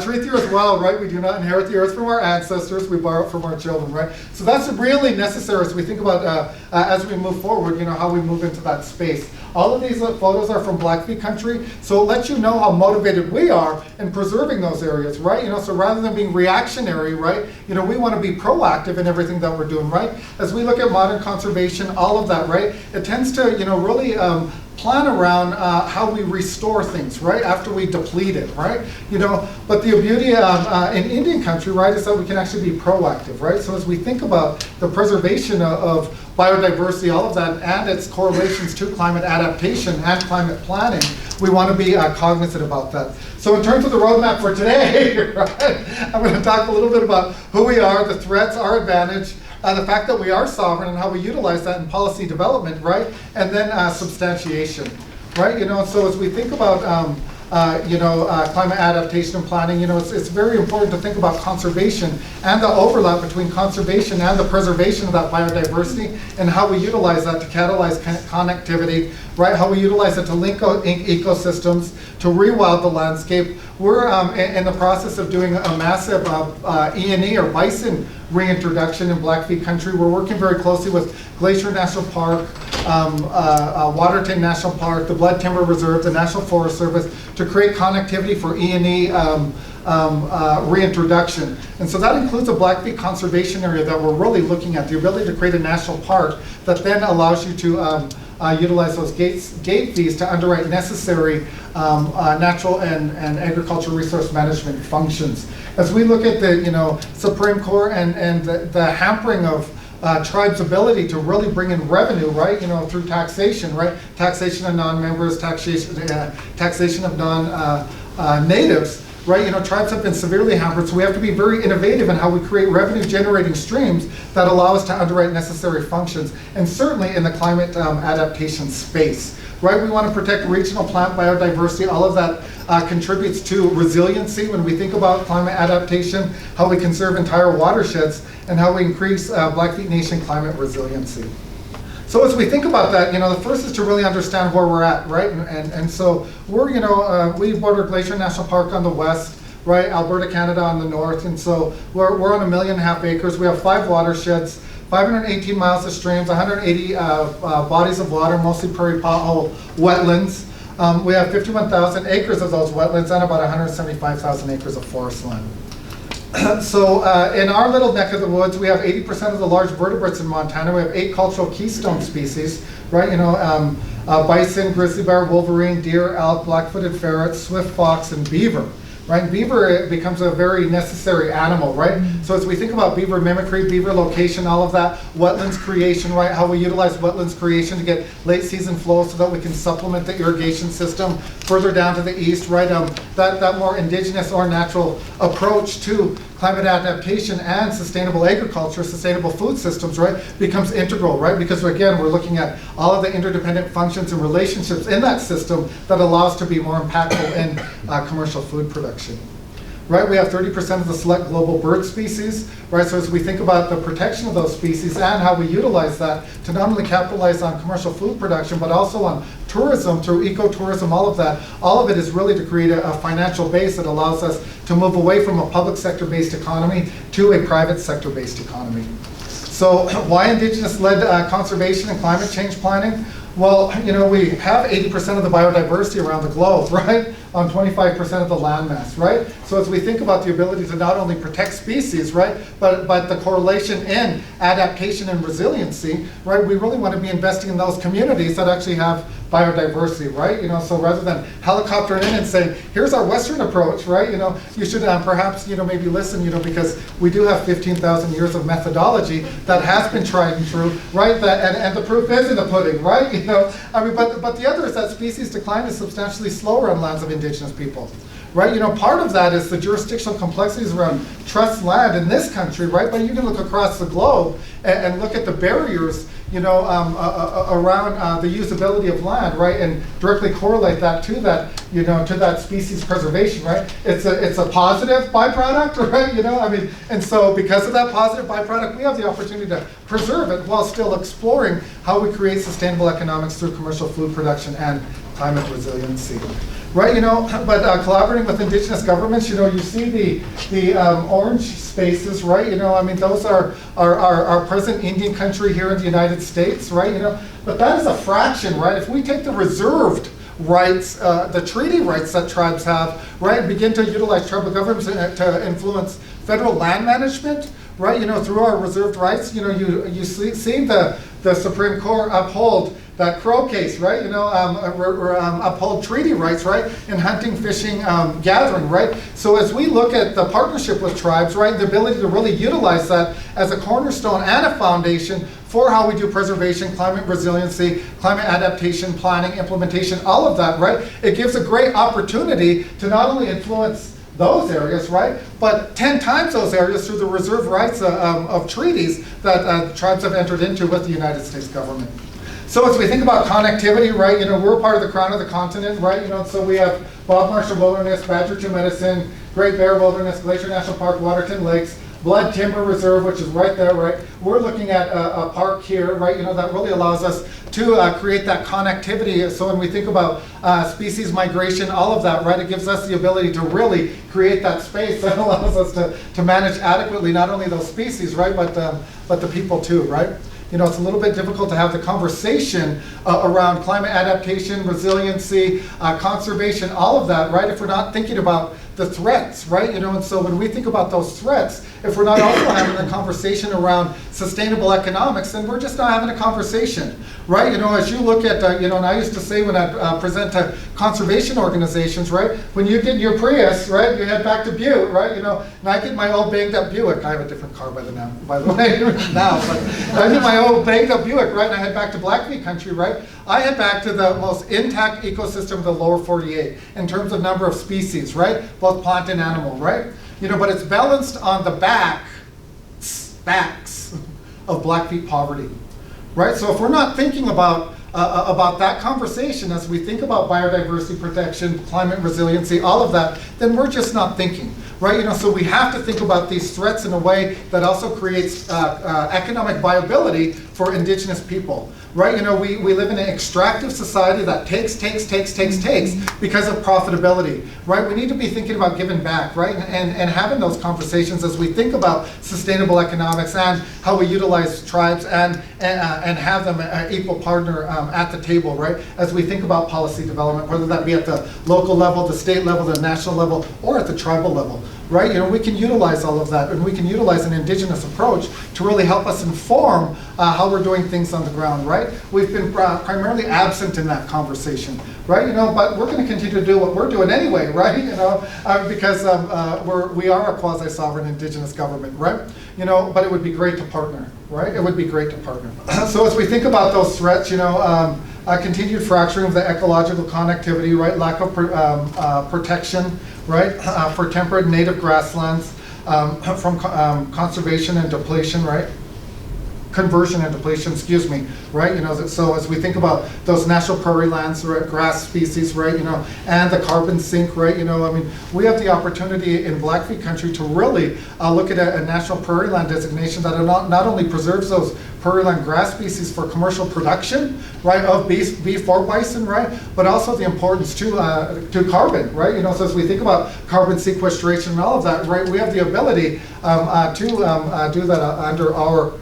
Truth here as well, right? We do not inherit the earth from our ancestors, we borrow it from our children, right? So that's really necessary as we think about, as we move forward, how we move into that space. All of these photos are from Blackfeet country, so it lets you know how motivated we are in preserving those areas, right? So rather than being reactionary, right, we want to be proactive in everything that we're doing, right? As we look at modern conservation, all of that, right, it tends to, really plan around how we restore things, right, after we deplete it, right? But the beauty in Indian country, right, is that we can actually be proactive, right? So as we think about the preservation of biodiversity, all of that, and its correlations to climate adaptation and climate planning, we want to be cognizant about that. So in terms of the roadmap for today, right, I'm going to talk a little bit about who we are, the threats, our advantage, the fact that we are sovereign and how we utilize that in policy development, right? And then substantiation, right? So as we think about climate adaptation and planning, it's very important to think about conservation and the overlap between conservation and the preservation of that biodiversity and how we utilize that to catalyze connectivity, right? How we utilize it to link ecosystems, to rewild the landscape. We're in the process of doing a massive E&E or bison reintroduction in Blackfeet country. We're working very closely with Glacier National Park, Waterton National Park, the Blood Timber Reserve, the National Forest Service to create connectivity for E&E reintroduction. And so that includes a Blackfeet conservation area that we're really looking at, the ability to create a national park that then allows you to utilize those gate fees to underwrite necessary natural and agricultural resource management functions. As we look at the Supreme Court and the hampering of tribes' ability to really bring in revenue, right? Through taxation, right? Taxation of non-members, taxation of non-natives. Right, tribes have been severely hampered, so we have to be very innovative in how we create revenue-generating streams that allow us to underwrite necessary functions, and certainly in the climate adaptation space. Right, we want to protect regional plant biodiversity. All of that contributes to resiliency when we think about climate adaptation, how we conserve entire watersheds, and how we increase Blackfeet Nation climate resiliency. So as we think about that, the first is to really understand where we're at, right? And so we're, we border Glacier National Park on the west, right? Alberta, Canada on the north, and so we're on 1.5 million acres. We have 5 watersheds, 518 miles of streams, 180 bodies of water, mostly prairie pothole wetlands. We have 51,000 acres of those wetlands and about 175,000 acres of forest land. So in our little neck of the woods, we have 80% of the large vertebrates in Montana. We have 8 cultural keystone species, right? Bison, grizzly bear, wolverine, deer, elk, black-footed ferret, swift fox, and beaver. Right, beaver, it becomes a very necessary animal, right? So as we think about beaver mimicry, beaver location, all of that, wetlands creation, right? How we utilize wetlands creation to get late season flow so that we can supplement the irrigation system further down to the east, right? That more indigenous or natural approach to climate adaptation and sustainable agriculture, sustainable food systems, right, becomes integral, right? Because again, we're looking at all of the interdependent functions and relationships in that system that allow us to be more impactful in commercial food production. Right, we have 30% of the select global bird species, right? So as we think about the protection of those species and how we utilize that to not only capitalize on commercial food production, but also on tourism through ecotourism, all of it is really to create a financial base that allows us to move away from a public sector-based economy to a private sector-based economy. So why Indigenous-led conservation and climate change planning? Well, we have 80% of the biodiversity around the globe, right? On 25% of the landmass, right? So as we think about the ability to not only protect species, right, but the correlation in adaptation and resiliency, right, we really want to be investing in those communities that actually have biodiversity, right? So rather than helicoptering in and saying, here's our Western approach, right? You should perhaps, maybe listen, because we do have 15,000 years of methodology that has been tried and true, right? And the proof is in the pudding, right? But the other is that species decline is substantially slower on lands of indigenous people. Right, part of that is the jurisdictional complexities around trust land in this country, right? But you can look across the globe and look at the barriers, around the usability of land, right? And directly correlate that to that, to that species preservation, right? It's a positive byproduct, right? And so because of that positive byproduct, we have the opportunity to preserve it while still exploring how we create sustainable economics through commercial food production and climate resiliency. right? But collaborating with indigenous governments, you see the orange spaces, right? I mean, those are our present Indian country here in the United States, right? But that is a fraction, right? If we take the reserved rights, the treaty rights that tribes have, right, and begin to utilize tribal governments to influence federal land management, right, through our reserved rights, you see the Supreme Court uphold that Crow case, right, uphold treaty rights, right, in hunting, fishing, gathering, right? So as we look at the partnership with tribes, right, the ability to really utilize that as a cornerstone and a foundation for how we do preservation, climate resiliency, climate adaptation, planning, implementation, all of that, right? It gives a great opportunity to not only influence those areas, right, but 10 times those areas through the reserve rights of treaties that tribes have entered into with the United States government. So as we think about connectivity, right, we're part of the crown of the continent, right, so we have Bob Marshall Wilderness, Badger 2 Medicine, Great Bear Wilderness, Glacier National Park, Waterton Lakes, Blood Timber Reserve, which is right there, right? We're looking at a park here, right, that really allows us to create that connectivity. So when we think about species migration, all of that, right, it gives us the ability to really create that space that allows us to manage adequately not only those species, right, but the people too, right? It's a little bit difficult to have the conversation around climate adaptation, resiliency, conservation, all of that, right, if we're not thinking about the threats, right? And so when we think about those threats, if we're not also having a conversation around sustainable economics, then we're just not having a conversation, right? As you look at, and I used to say when I present to conservation organizations, right? When you get your Prius, right, you head back to Butte, right? And I get my old banged up Buick. I have a different car by the way now, but I get my old banged up Buick, right? And I head back to Blackfeet country, right? I head back to the most intact ecosystem of the lower 48 in terms of number of species, right? Both plant and animal, right? But it's balanced on the backs of Blackfeet poverty, right? So if we're not thinking about that conversation as we think about biodiversity protection, climate resiliency, all of that, then we're just not thinking, right? So we have to think about these threats in a way that also creates economic viability for indigenous people, right? We live in an extractive society that takes because of profitability, right? We need to be thinking about giving back, right? And having those conversations as we think about sustainable economics and how we utilize tribes and have them an equal partner at the table, right? As we think about policy development, whether that be at the local level, the state level, the national level, or at the tribal level, right? We can utilize all of that, and we can utilize an indigenous approach to really help us inform how we're doing things on the ground, right? We've been primarily absent in that conversation, right? But we're going to continue to do what we're doing anyway, right? Because we are a quasi-sovereign indigenous government, right? But it would be great to partner, right? It would be great to partner. So as we think about those threats, continued fracturing of the ecological connectivity, right? Lack of protection, right? For temperate native grasslands, from conservation and depletion, right? Conversion and depletion, excuse me, right? So as we think about those national prairie lands, right, grass species, right, and the carbon sink, right, I mean, we have the opportunity in Blackfeet country to really look at a national prairie land designation that not only preserves those prairie land grass species for commercial production, right, of beef or bison, right, but also the importance to carbon, right? So as we think about carbon sequestration and all of that, right, we have the ability to do that under our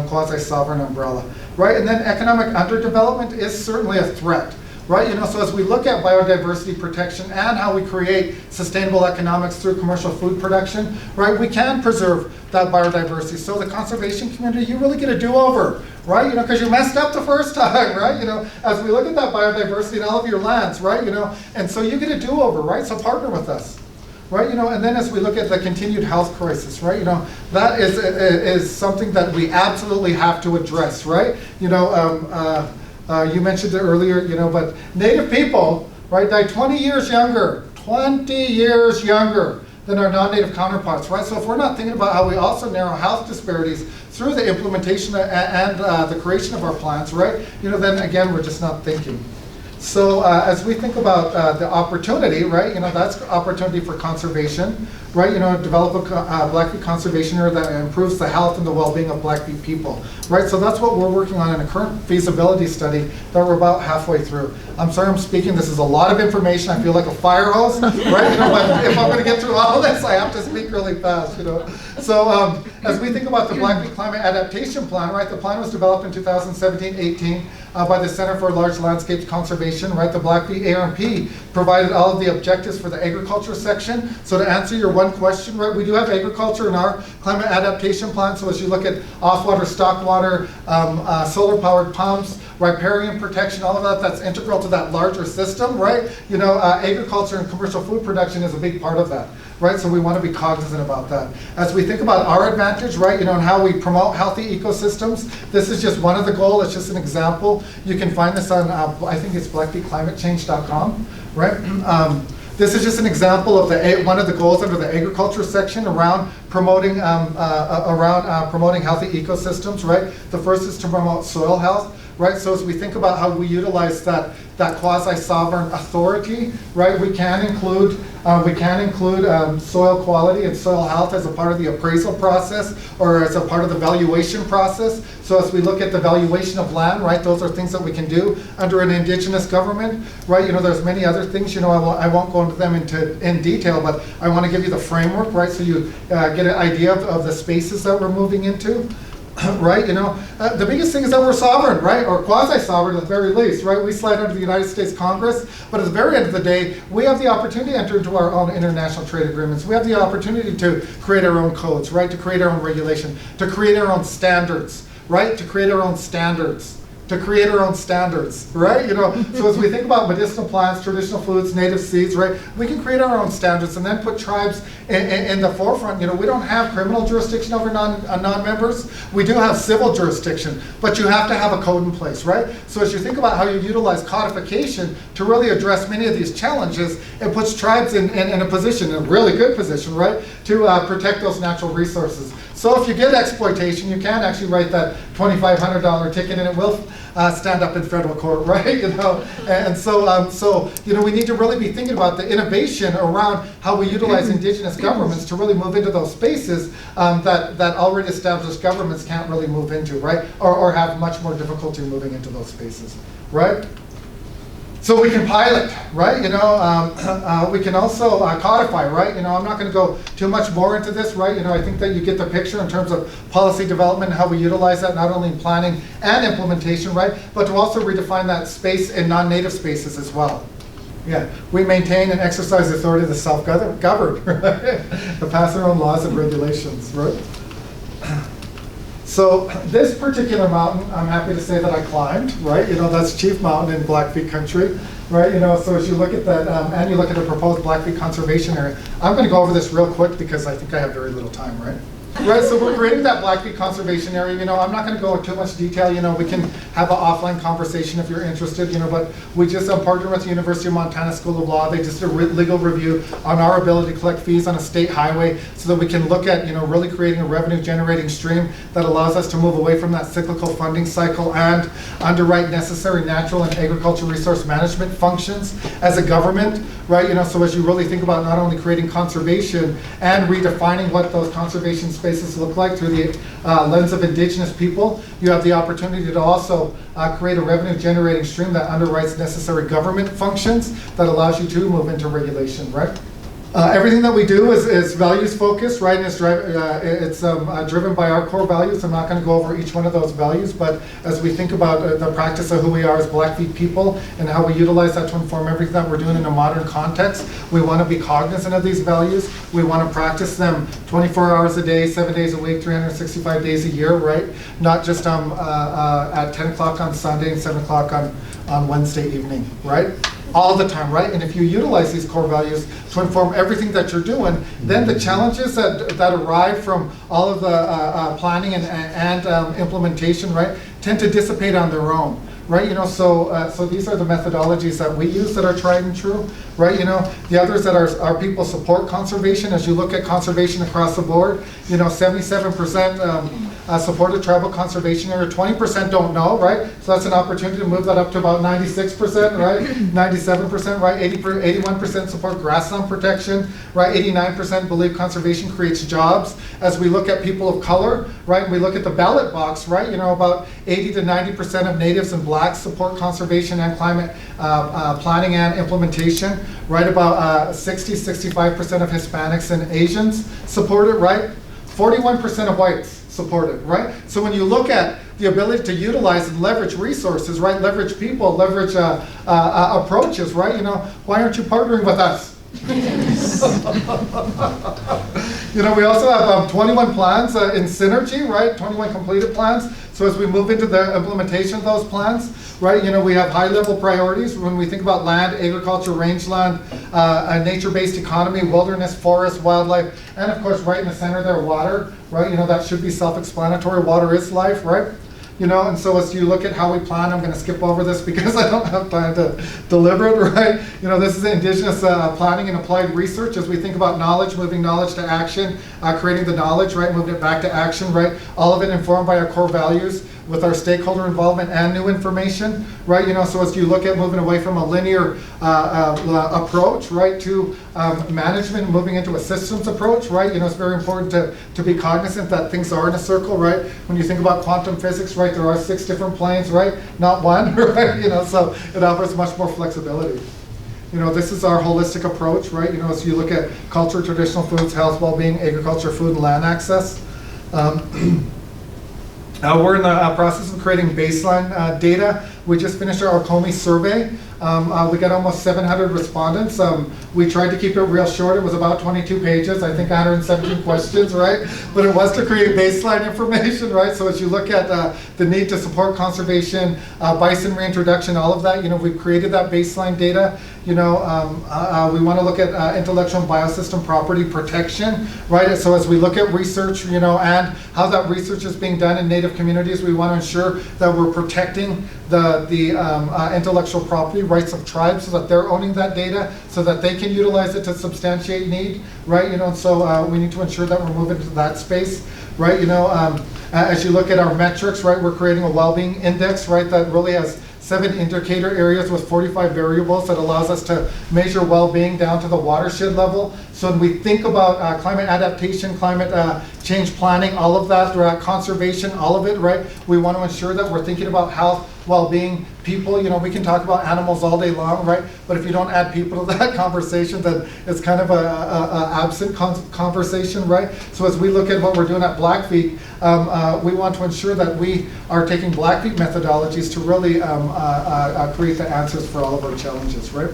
quasi-sovereign umbrella, right? And then economic underdevelopment is certainly a threat, right? So as we look at biodiversity protection and how we create sustainable economics through commercial food production, right, we can preserve that biodiversity. So the conservation community, you really get a do-over, right? Because you messed up the first time, right? As we look at that biodiversity in all of your lands, right? And so you get a do-over, right? So partner with us. Right, and then as we look at the continued health crisis, right, that is something that we absolutely have to address, right? You mentioned it earlier, but Native people, right, die 20 years younger than our non-Native counterparts, right? So if we're not thinking about how we also narrow health disparities through the implementation and the creation of our plans, right, then again, we're just not thinking. So as we think about the opportunity, right, that's opportunity for conservation, right? Develop a Blackfeet conservation area that improves the health and the well-being of Blackfeet people, right? So that's what we're working on in a current feasibility study that we're about halfway through. I'm sorry I'm speaking, this is a lot of information, I feel like a fire hose, right? But if I'm gonna get through all of this, I have to speak really fast, So as we think about the Blackfeet Climate Adaptation Plan, right? The plan was developed in 2017-18 by the Center for Large Landscapes Conservation, right? The Blackfeet ARMP provided all of the objectives for the agriculture section. So to answer your one question, right, we do have agriculture in our climate adaptation plan. So as you look at off-water, stock water, solar-powered pumps, riparian protection, all of that, that's integral to that larger system, right? Agriculture and commercial food production is a big part of that, right? So we want to be cognizant about that. As we think about our advantage, right, and how we promote healthy ecosystems, this is just one of the goals. It's just an example. You can find this on, I think it's blackfeetclimatechange.com, right? This is just an example of one of the goals under the agriculture section around promoting promoting healthy ecosystems, right? The first is to promote soil health, right? So as we think about how we utilize that quasi-sovereign authority, right? We can include soil quality and soil health as a part of the appraisal process or as a part of the valuation process. So as we look at the valuation of land, right, those are things that we can do under an indigenous government, right? There's many other things, I won't go into them in detail, but I want to give you the framework, right? So you get an idea of the spaces that we're moving into. Right, the biggest thing is that we're sovereign, right, or quasi-sovereign at the very least, right? We slide under the United States Congress, but at the very end of the day, we have the opportunity to enter into our own international trade agreements. We have the opportunity to create our own codes, right, to create our own regulation, to create our own standards, right, to create our own standards. Right? So as we think about medicinal plants, traditional foods, native seeds, right, we can create our own standards and then put tribes in the forefront. We don't have criminal jurisdiction over non-members. We do have civil jurisdiction, but you have to have a code in place, right? So as you think about how you utilize codification to really address many of these challenges, it puts tribes in a position, a really good position, right, to protect those natural resources. So if you get exploitation, you can actually write that $2,500 ticket and it will stand up in federal court, right? And so we need to really be thinking about the innovation around how we utilize indigenous governments to really move into those spaces that already established governments can't really move into, right? Or have much more difficulty moving into those spaces, right? So we can pilot, right? We can also codify, right? I'm not going to go too much more into this, right? I think that you get the picture in terms of policy development and how we utilize that not only in planning and implementation, right? But to also redefine that space in non-native spaces as well. Yeah, we maintain and exercise the authority of the self-governed, right? To pass our own laws and regulations, right? So this particular mountain, I'm happy to say that I climbed, right? That's Chief Mountain in Blackfeet country, right? So as you look at that, and you look at the proposed Blackfeet conservation area, I'm going to go over this real quick because I think I have very little time, right? Right, so we're creating that Blackfeet conservation area. I'm not going to go into too much detail. We can have an offline conversation if you're interested. But we just partnered with the University of Montana School of Law. They just did a legal review on our ability to collect fees on a state highway, so that we can look at really creating a revenue-generating stream that allows us to move away from that cyclical funding cycle and underwrite necessary natural and agricultural resource management functions as a government, right? So as you really think about not only creating conservation and redefining what those conservation spaces look like through the lens of indigenous people, you have the opportunity to also create a revenue generating stream that underwrites necessary government functions that allows you to move into regulation, right? Everything that we do is values focused, right? And it's driven by our core values. I'm not going to go over each one of those values, but as we think about the practice of who we are as Blackfeet people and how we utilize that to inform everything that we're doing in a modern context, we want to be cognizant of these values. We want to practice them 24 hours a day, 7 days a week, 365 days a year, right? Not just at 10 o'clock on Sunday and 7 o'clock on Wednesday evening, right? All the time, right? And if you utilize these core values to inform everything that you're doing, then the challenges that arrive from all of the planning and implementation, right, tend to dissipate on their own, right? So these are the methodologies that we use that are tried and true, right? The others that our people support conservation. As you look at conservation across the board, 77% supported tribal conservation area. 20% don't know, right? So that's an opportunity to move that up to about 96%, right? 97%, right? 81% support grassland protection, right? 89% believe conservation creates jobs. As we look at people of color, right? And we look at the ballot box, right? You know, about 80 to 90% of natives and blacks support conservation and climate planning and implementation, right? About 65% of Hispanics and Asians support it, right? 41% of whites support it, right? So when you look at the ability to utilize and leverage resources, right? Leverage people, leverage approaches, right? You know, why aren't you partnering with us? You know, we also have 21 plans in synergy, right? 21 completed plans. So as we move into the implementation of those plans, right, you know, we have high-level priorities when we think about land, agriculture, rangeland, a nature-based economy, wilderness, forest, wildlife, and of course, right in the center there, water, right? You know, that should be self-explanatory. Water is life, right? You know, and so as you look at how we plan, I'm going to skip over this because I don't have time to deliver it, right? You know, this is indigenous planning and applied research as we think about knowledge, moving knowledge to action, creating the knowledge, right, moving it back to action, right? All of it informed by our core values with our stakeholder involvement and new information, right? You know, so as you look at moving away from a linear approach, right, to management, moving into a systems approach, right? You know, it's very important to be cognizant that things are in a circle, right? When you think about quantum physics, right, there are 6 different planes, right? Not one, right? You know, so it offers much more flexibility. You know, this is our holistic approach, right? You know, as you look at culture, traditional foods, health, well-being, agriculture, food, and land access. We're in the process of creating baseline data. We just finished our Okomi survey. We got almost 700 respondents. We tried to keep it real short. It was about 22 pages, I think 117 questions, right? But it was to create baseline information, right? So as you look at the need to support conservation, bison reintroduction, all of that, you know, we've created that baseline data. You know, we want to look at intellectual and biosystem property protection, right? So as we look at research, you know, and how that research is being done in Native communities, we want to ensure that we're protecting the intellectual property rights of tribes so that they're owning that data, so that they can utilize it to substantiate need, right? You know, and so we need to ensure that we're moving to that space, right? You know, as you look at our metrics, right, we're creating a well-being index, right, that really has 7 indicator areas with 45 variables that allows us to measure well-being down to the watershed level. So when we think about climate adaptation, climate change planning, all of that, conservation, all of it, right? We want to ensure that we're thinking about health, well-being, people. You know, we can talk about animals all day long, right? But if you don't add people to that conversation, then it's kind of a absent conversation, right? So as we look at what we're doing at Blackfeet, we want to ensure that we are taking Blackfeet methodologies to really create the answers for all of our challenges, right?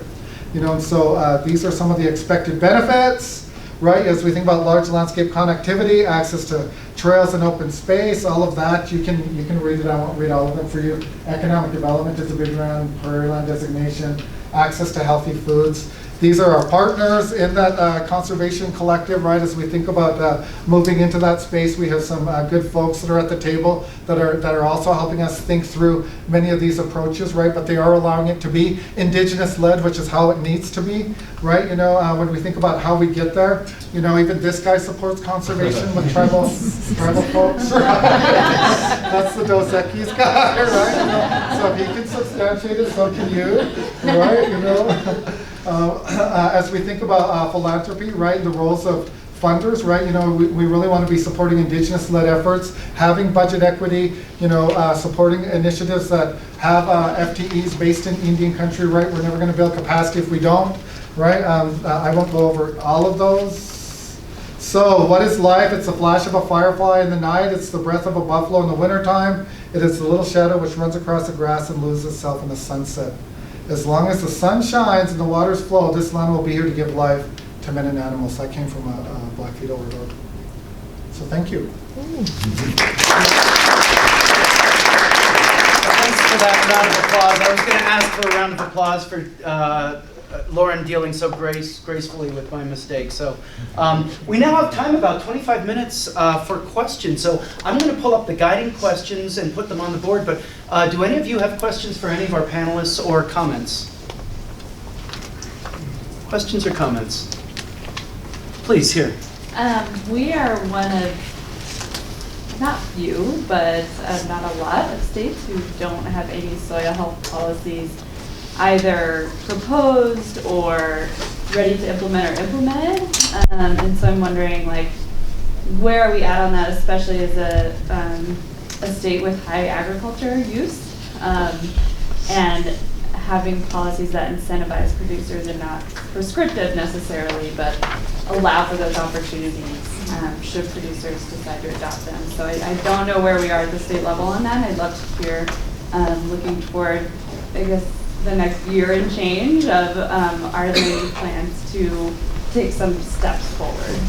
You know, and so these are some of the expected benefits, right? As we think about large landscape connectivity, access to trails and open space, all of that, you can read it. I won't read all of them for you. Economic development is a big one, prairie land designation, access to healthy foods. These are our partners in that conservation collective, right? As we think about moving into that space, we have some good folks that are at the table that are also helping us think through many of these approaches, right? But they are allowing it to be indigenous-led, which is how it needs to be, right? You know, when we think about how we get there, you know, even this guy supports conservation with tribal folks, right? That's the Dos Equis guy, right? You know, so if he can substantiate it, so can you, right? You know. As we think about philanthropy, right, the roles of funders, right, you know, we really want to be supporting indigenous-led efforts, having budget equity, you know, supporting initiatives that have FTEs based in Indian country, right? We're never going to build capacity if we don't, right? I won't go over all of those. So what is life? It's the flash of a firefly in the night. It's the breath of a buffalo in the wintertime. It is the little shadow which runs across the grass and loses itself in the sunset. As long as the sun shines and the waters flow, this land will be here to give life to men and animals. I came from a Blackfeet overlord. So thank you. Thanks for that round of applause. I was going to ask for a round of applause for Loren dealing so gracefully with my mistake. So we now have time, about 25 minutes for questions. So I'm going to pull up the guiding questions and put them on the board. But do any of you have questions for any of our panelists or comments? Questions or comments? Please, here. We are one of not few, but not a lot of states who don't have any soil health policies either proposed or ready to implement or implemented. And so I'm wondering, like, where are we at on that, especially as a state with high agriculture use, and having policies that incentivize producers and not prescriptive necessarily, but allow for those opportunities should producers decide to adopt them. So I don't know where we are at the state level on that. I'd love to hear, looking toward, I guess, the next year and change of are there any plans to take some steps forward?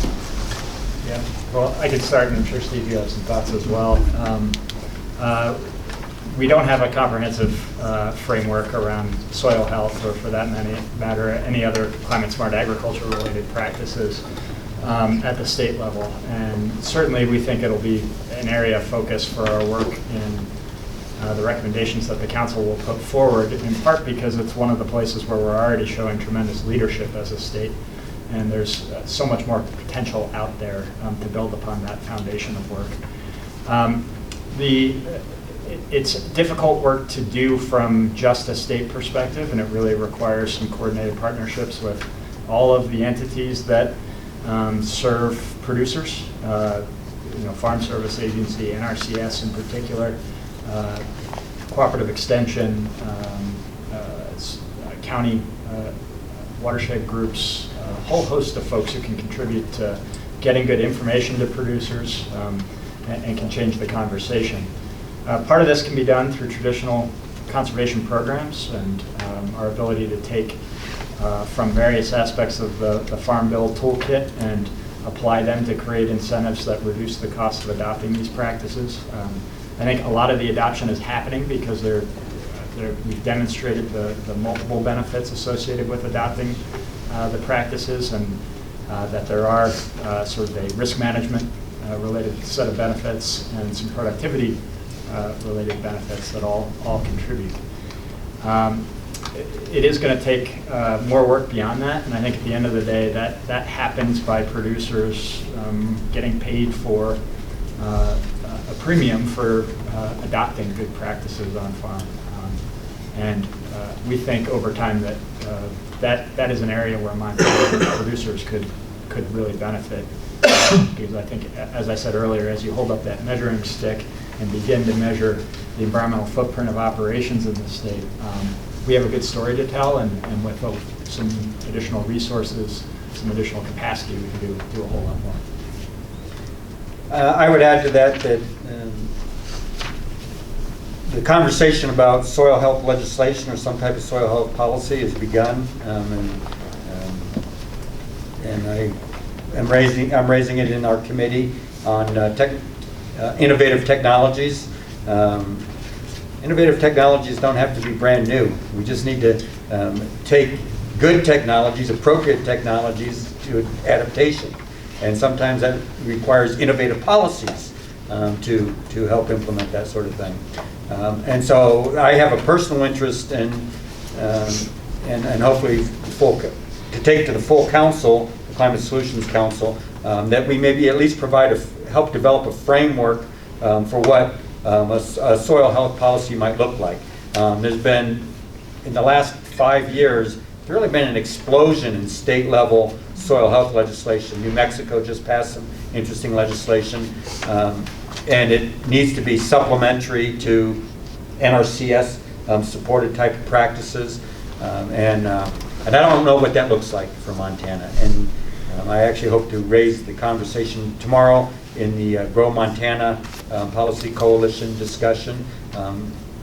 Yeah, well, I could start, and I'm sure Steve, you have some thoughts as well. We don't have a comprehensive framework around soil health, or for that matter, any other climate smart agriculture related practices at the state level. And certainly we think it'll be an area of focus for our work in the recommendations that the council will put forward, in part because it's one of the places where we're already showing tremendous leadership as a state. And there's so much more potential out there to build upon that foundation of work. It's difficult work to do from just a state perspective, and it really requires some coordinated partnerships with all of the entities that serve producers, Farm Service Agency, NRCS in particular, Cooperative Extension, county watershed groups, a whole host of folks who can contribute to getting good information to producers and can change the conversation. Part of this can be done through traditional conservation programs and our ability to take from various aspects of the Farm Bill toolkit and apply them to create incentives that reduce the cost of adopting these practices. I think a lot of the adoption is happening because we've demonstrated the multiple benefits associated with adopting the practices, and that there are sort of a risk management related set of benefits and some productivity related benefits that all contribute. It is going to take more work beyond that, and I think at the end of the day that happens by producers getting paid for a premium for adopting good practices on farm. And we think over time that is an area where Montana producers could really benefit, because I think, as I said earlier, as you hold up that measuring stick and begin to measure the environmental footprint of operations in the state, we have a good story to tell, and with some additional resources, some additional capacity, we can do a whole lot more. I would add to that the conversation about soil health legislation or some type of soil health policy has begun, and I'm raising it in our committee on innovative technologies. Innovative technologies don't have to be brand new. We just need to take good technologies, appropriate technologies to adaptation. And sometimes that requires innovative policies to help implement that sort of thing. And so I have a personal interest in, and hopefully to take to the full council, the Climate Solutions Council, that we maybe at least help develop a framework for what a soil health policy might look like. There's been, in the last 5 years, there's really been an explosion in state level soil health legislation. New Mexico just passed some interesting legislation, and it needs to be supplementary to NRCS supported type of practices, and I don't know what that looks like for Montana. And I actually hope to raise the conversation tomorrow in the Grow Montana Policy Coalition discussion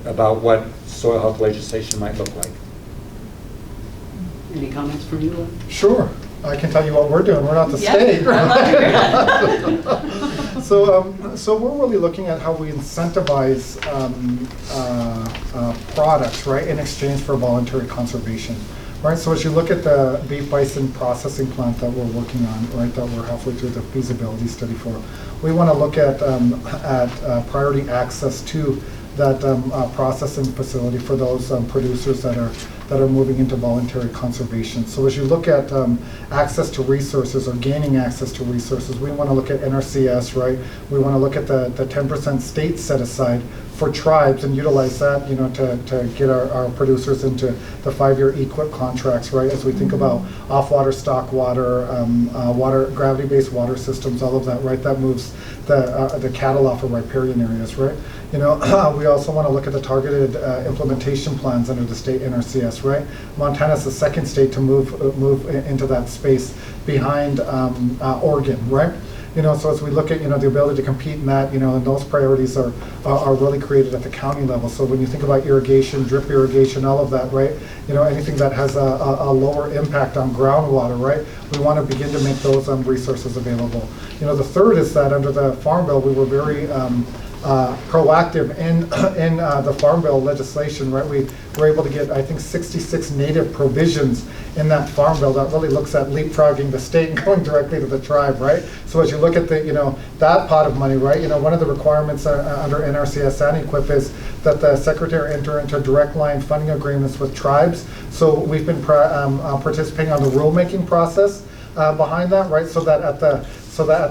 about what soil health legislation might look like. Any comments from you, Loren? Sure. I can tell you what we're doing. We're not the state. So we're really looking at how we incentivize products, right, in exchange for voluntary conservation. Right, so as you look at the beef bison processing plant that we're working on, right, that we're halfway through the feasibility study for, we want to look at priority access to processing facility for those producers that are moving into voluntary conservation. So as you look at access to resources or gaining access to resources, we want to look at NRCS, right? We want to look at the 10% state set aside for tribes and utilize that, to get our producers into the 5-year EQIP contracts, right? As we think about off-water, stock water, gravity-based water systems, all of that, right? That moves the cattle off of riparian areas, right? We also want to look at the targeted implementation plans under the state NRCS, right? Montana's the second state to move into that space behind Oregon, right? So as we look at, the ability to compete in that, and those priorities are really created at the county level. So when you think about irrigation, drip irrigation, all of that, right? Anything that has a lower impact on groundwater, right? We want to begin to make those resources available. The third is that under the Farm Bill, we were very proactive in the Farm Bill legislation, right? We were able to get, I think, 66 native provisions in that Farm Bill that really looks at leapfrogging the state and going directly to the tribe, right? So as you look at the, that pot of money, right? One of the requirements under NRCS and EQIP is that the secretary enter into direct line funding agreements with tribes. So we've been participating on the rulemaking process behind that, right? So that at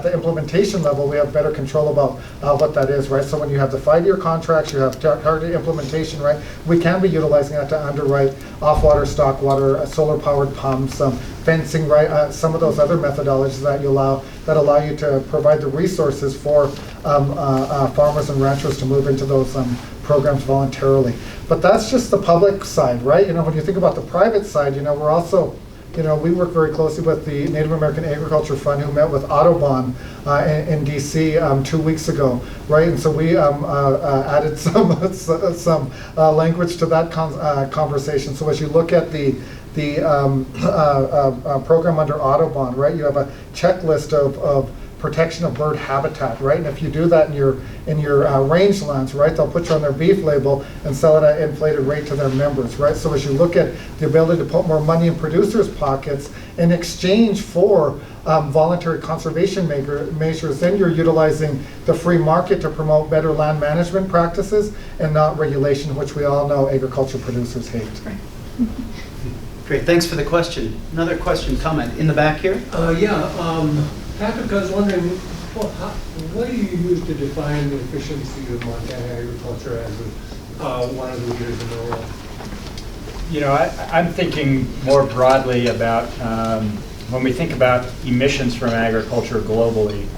the implementation level, we have better control about what that is, right? So when you have the 5-year contracts, you have targeted implementation, right? We can be utilizing that to underwrite off-water, stock water, solar-powered pumps, fencing, right? Some of those other methodologies that allow you to provide the resources for farmers and ranchers to move into those programs voluntarily. But that's just the public side, right? When you think about the private side, we're also, we work very closely with the Native American Agriculture Fund, who met with Audubon in DC 2 weeks ago, right? And so we added some language to that conversation. So as you look at the program under Audubon, right, you have a checklist of protection of bird habitat, right? And if you do that in your rangelands, right, they'll put you on their beef label and sell it at an inflated rate to their members, right? So as you look at the ability to put more money in producers' pockets in exchange for voluntary conservation measures, then you're utilizing the free market to promote better land management practices and not regulation, which we all know agriculture producers hate. Great, thanks for the question. Another question, comment in the back here? Patrick, I was wondering, what do you use to define the efficiency of Montana agriculture as one of the leaders in the world? I'm thinking more broadly about when we think about emissions from agriculture globally.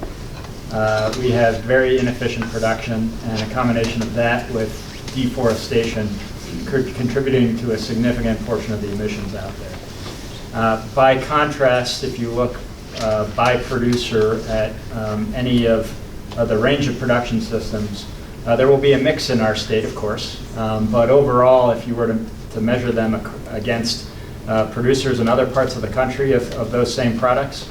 We have very inefficient production, and a combination of that with deforestation contributing to a significant portion of the emissions out there. By contrast, if you look by producer at any of the range of production systems, there will be a mix in our state, of course, but overall, if you were to measure them against producers in other parts of the country of those same products,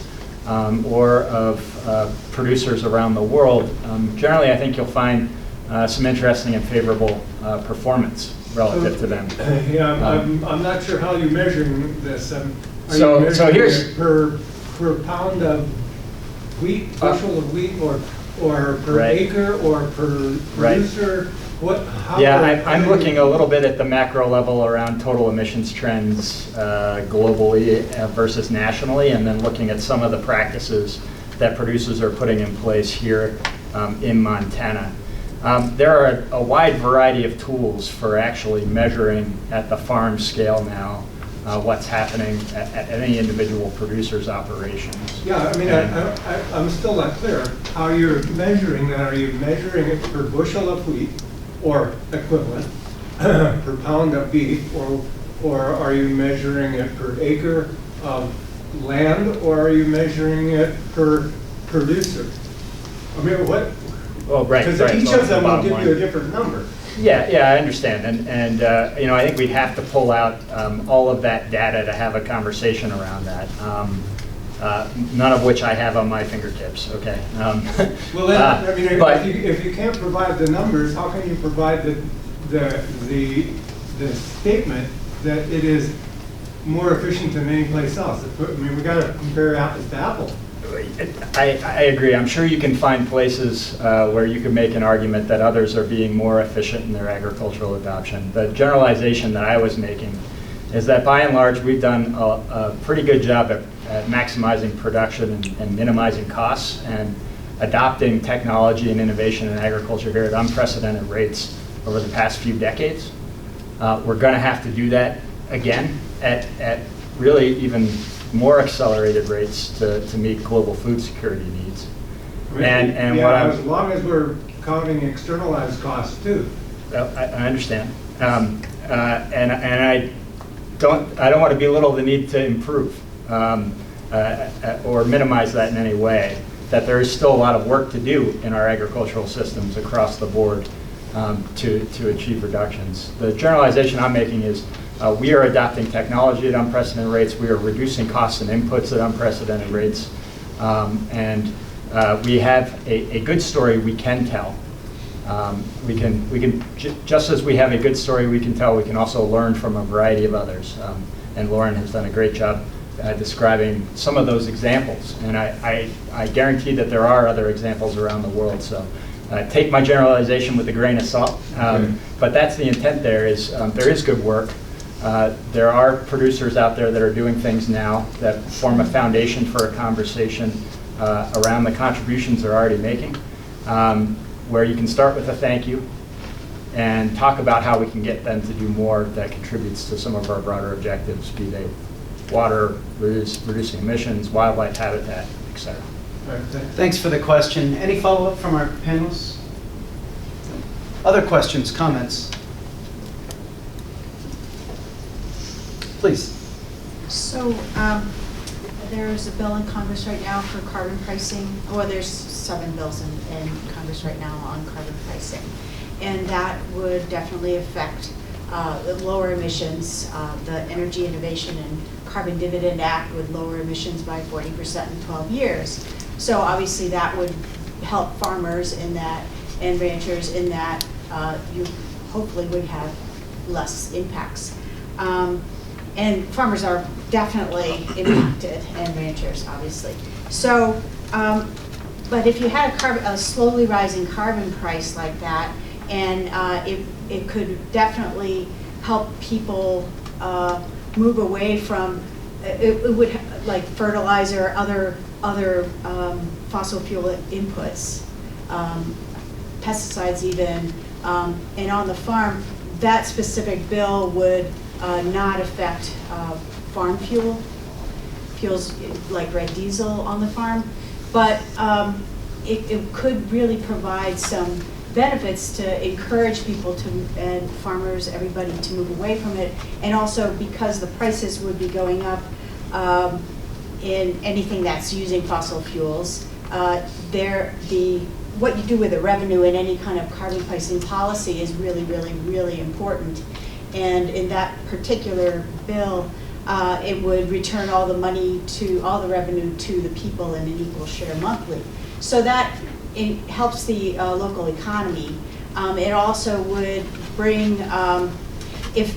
or of producers around the world, generally I think you'll find some interesting and favorable performance relative to them. I'm not sure how you're measuring this. So here's per pound of wheat, bushel of wheat, or per acre, or per producer? I'm looking a little bit at the macro level around total emissions trends globally versus nationally, and then looking at some of the practices that producers are putting in place here in Montana. There are a wide variety of tools for actually measuring at the farm scale now what's happening at any individual producer's operations. Yeah, I mean, I'm still not clear how you're measuring that. Are you measuring it per bushel of wheat or equivalent, per pound of beef, or are you measuring it per acre of land, or are you measuring it per producer? I mean, what? Well, right. Because each of them will give you a different number. Yeah, I understand, and I think we'd have to pull out all of that data to have a conversation around that. None of which I have on my fingertips. Okay. Well, then, I mean, if you can't provide the numbers, how can you provide the statement that it is more efficient than any place else? I mean, we got to compare apples to apples. I agree. I'm sure you can find places where you can make an argument that others are being more efficient in their agricultural adoption. The generalization that I was making is that by and large, we've done a pretty good job at maximizing production and minimizing costs and adopting technology and innovation in agriculture here at unprecedented rates over the past few decades. We're going to have to do that again at really even more accelerated rates to meet global food security needs. And yeah, what I'm, as long as we're counting externalized costs too. I understand, and I don't want to belittle the need to improve or minimize that in any way. That there is still a lot of work to do in our agricultural systems across the board to achieve reductions. The generalization I'm making is we are adopting technology at unprecedented rates. We are reducing costs and inputs at unprecedented rates, and we have a good story we can tell. Just as we have a good story we can tell, we can also learn from a variety of others. And Loren has done a great job describing some of those examples. And I guarantee that there are other examples around the world. So take my generalization with a grain of salt. But that's the intent there is good work. There are producers out there that are doing things now that form a foundation for a conversation around the contributions they're already making, where you can start with a thank you and talk about how we can get them to do more that contributes to some of our broader objectives, be they water, reducing emissions, wildlife habitat, et cetera. All right, Thanks for the question. Any follow-up from our panelists? Other questions, comments? Please. So there's a bill in Congress right now for carbon pricing. Well, there's 7 bills in Congress right now on carbon pricing. And that would definitely affect the lower emissions. The Energy Innovation and Carbon Dividend Act would lower emissions by 40% in 12 years. So obviously that would help farmers in that and ranchers in that you hopefully would have less impacts. And farmers are definitely impacted, and ranchers, obviously. So, but if you had a slowly rising carbon price like that, and it could definitely help people move away from, it would, like fertilizer, other fossil fuel inputs, pesticides even, and on the farm, that specific bill would not affect farm fuels like red diesel on the farm, but it could really provide some benefits to encourage people to, and farmers, everybody to move away from it. And also because the prices would be going up in anything that's using fossil fuels, what you do with the revenue in any kind of carbon pricing policy is really, really, really important. And in that particular bill, it would return all the money all the revenue to the people in an equal share monthly. So that it helps the local economy. It also would bring,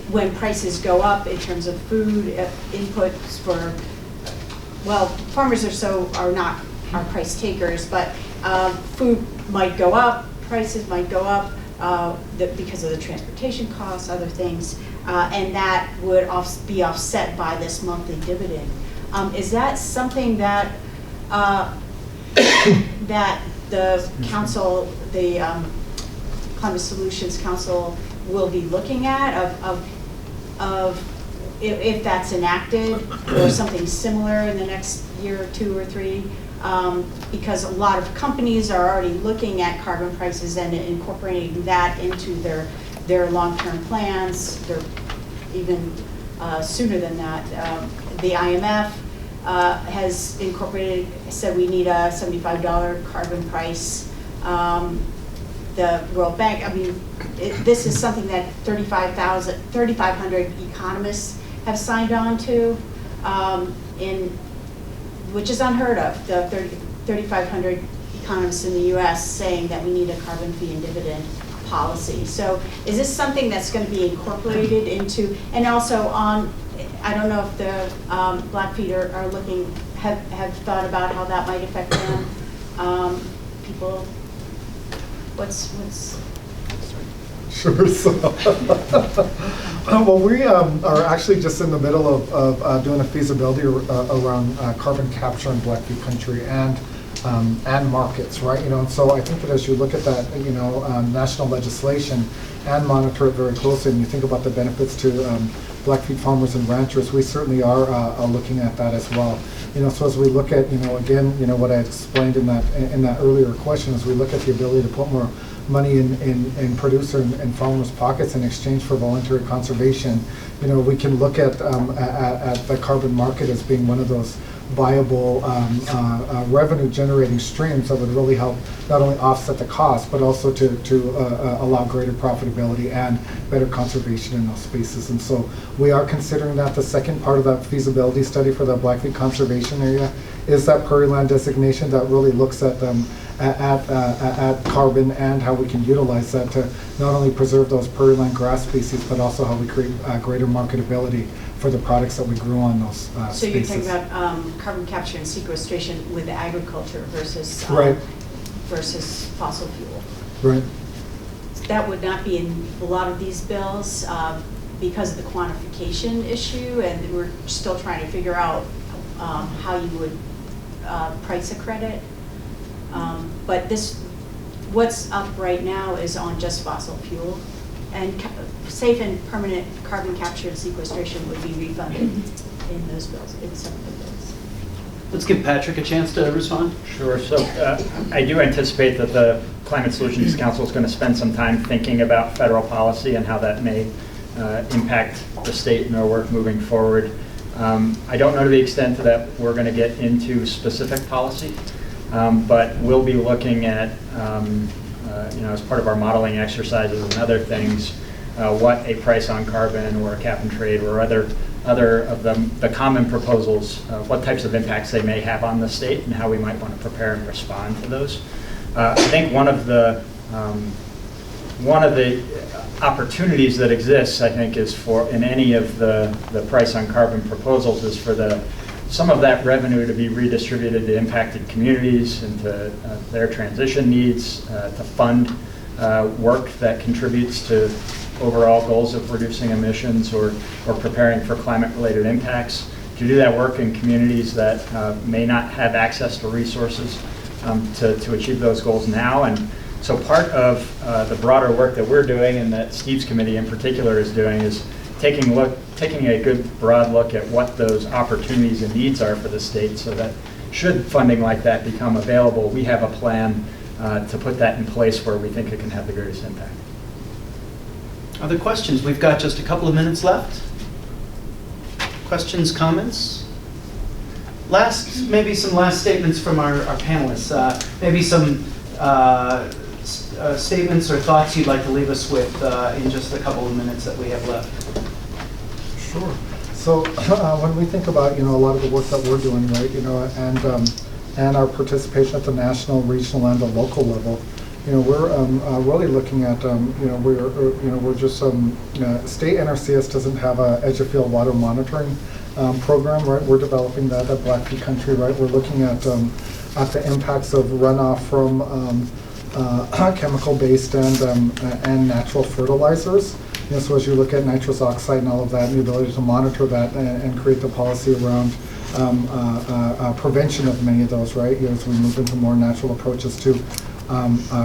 when prices go up in terms of food inputs for, well, farmers are not our price takers, but food might go up, prices might go up because of the transportation costs, other things, and that would be offset by this monthly dividend. Is that something that that the council, the Climate Solutions Council, will be looking at of if that's enacted or something similar in the next year or 2 or 3? Because a lot of companies are already looking at carbon prices and incorporating that into their long-term plans. They're even sooner than that. The IMF has incorporated, said we need a $75 carbon price. The World Bank, I mean, this is something that 3,500 economists have signed on to, which is unheard of, the 3,500 economists in the US saying that we need a carbon fee and dividend policy. So is this something that's going to be incorporated into, and also on, I don't know if the Blackfeet are looking, have thought about how that might affect them. People, what's Sure. So, well, we are actually just in the middle of doing a feasibility around carbon capture in Blackfeet country and markets, right? You know, and so I think that as you look at that, you know, national legislation and monitor it very closely, and you think about the benefits to Blackfeet farmers and ranchers, we certainly are looking at that as well. You know, so as we look at, you know, again, you know, what I explained in that earlier question, as we look at the ability to put more money in producer and farmers' pockets in exchange for voluntary conservation, you know, we can look at the carbon market as being one of those viable revenue generating streams that would really help not only offset the cost, but also to allow greater profitability and better conservation in those spaces. And so we are considering that. The second part of that feasibility study for the Blackfeet conservation area is that prairie land designation that really looks at carbon and how we can utilize that to not only preserve those prairie land grass species, but also how we create greater marketability for the products that we grew on those So spaces. you're talking about carbon capture and sequestration with agriculture versus Right. versus fossil fuel. Right. That would not be in a lot of these bills because of the quantification issue, and we're still trying to figure out how you would price a credit. But what's up right now is on just fossil fuel, and safe and permanent carbon capture and sequestration would be refunded in those bills, in some of the bills. Let's give Patrick a chance to respond. Sure. So I do anticipate that the Climate Solutions Council is going to spend some time thinking about federal policy and how that may impact the state and our work moving forward. I don't know to the extent that we're going to get into specific policy, but we'll be looking at, you know, as part of our modeling exercises and other things, what a price on carbon or a cap and trade or other of the common proposals, what types of impacts they may have on the state and how we might want to prepare and respond to those. I think one of the opportunities that exists, I think, is for in any of the price on carbon proposals is for some of that revenue to be redistributed to impacted communities and to their transition needs, to fund work that contributes to overall goals of reducing emissions or preparing for climate-related impacts, to do that work in communities that may not have access to resources to achieve those goals now. And so part of the broader work that we're doing and that Steve's committee in particular is doing is taking a good broad look at what those opportunities and needs are for the state, so that should funding like that become available, we have a plan to put that in place where we think it can have the greatest impact. Other questions? We've got just a couple of minutes left. Questions, comments? Maybe some last statements from our panelists. Maybe some statements or thoughts you'd like to leave us with in just the couple of minutes that we have left. Sure. So when we think about, you know, a lot of the work that we're doing, right, you know, and our participation at the national, regional, and the local level, you know, we're really looking at, you know, we're just state NRCS doesn't have a edge of field water monitoring program, right? We're developing that at Blackfeet country, right? We're looking at the impacts of runoff from chemical-based and natural fertilizers. You know, so as you look at nitrous oxide and all of that, and the ability to monitor that and create the policy around prevention of many of those, right? You know, as we move into more natural approaches to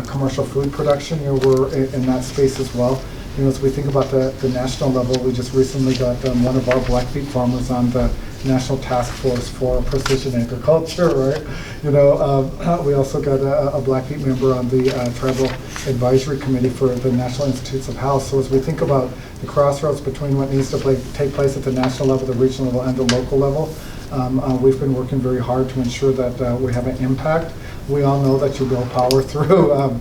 commercial food production, you know, we're in that space as well. You know, as we think about the national level, we just recently got one of our Blackfeet farmers on the National Task Force for Precision Agriculture, right? You know, we also got a Blackfeet member on the Tribal Advisory Committee for the National Institutes of Health. So as we think about the crossroads between what needs to take place at the national level, the regional level, and the local level, we've been working very hard to ensure that we have an impact. We all know that you build power through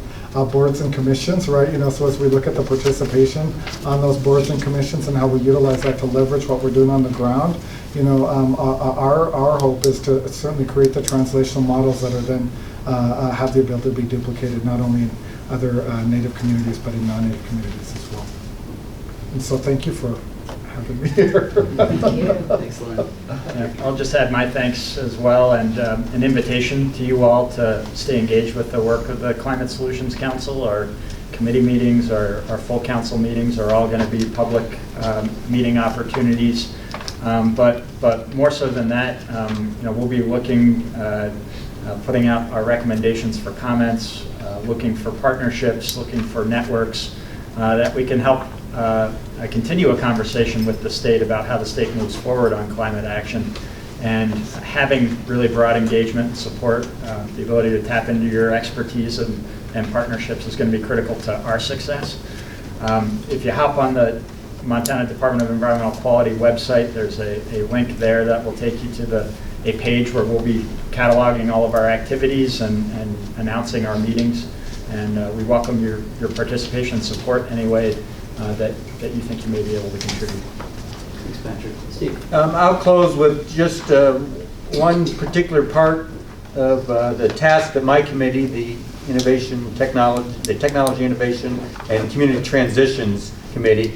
boards and commissions, right? You know, so as we look at the participation on those boards and commissions and how we utilize that to leverage what we're doing on the ground, you know, our hope is to certainly create the translational models that are then have the ability to be duplicated not only in other Native communities but in non-Native communities as well. And so thank you for having me here. Thanks, Loren. Yeah, I'll just add my thanks as well, and an invitation to you all to stay engaged with the work of the Climate Solutions Council. Our committee meetings, our full council meetings are all going to be public meeting opportunities. But more so than that, we'll be looking, putting out our recommendations for comments, looking for partnerships, looking for networks that we can help continue a conversation with the state about how the state moves forward on climate action. And having really broad engagement and support, the ability to tap into your expertise and partnerships is going to be critical to our success. If you hop on the Montana Department of Environmental Quality website, there's a link there that will take you to a page where we'll be cataloging all of our activities and announcing our meetings. And we welcome your participation and support any way that you think you may be able to contribute. Thanks, Patrick. Steve? I'll close with just one particular part of the task that my committee, the Technology Innovation and Community Transitions Committee,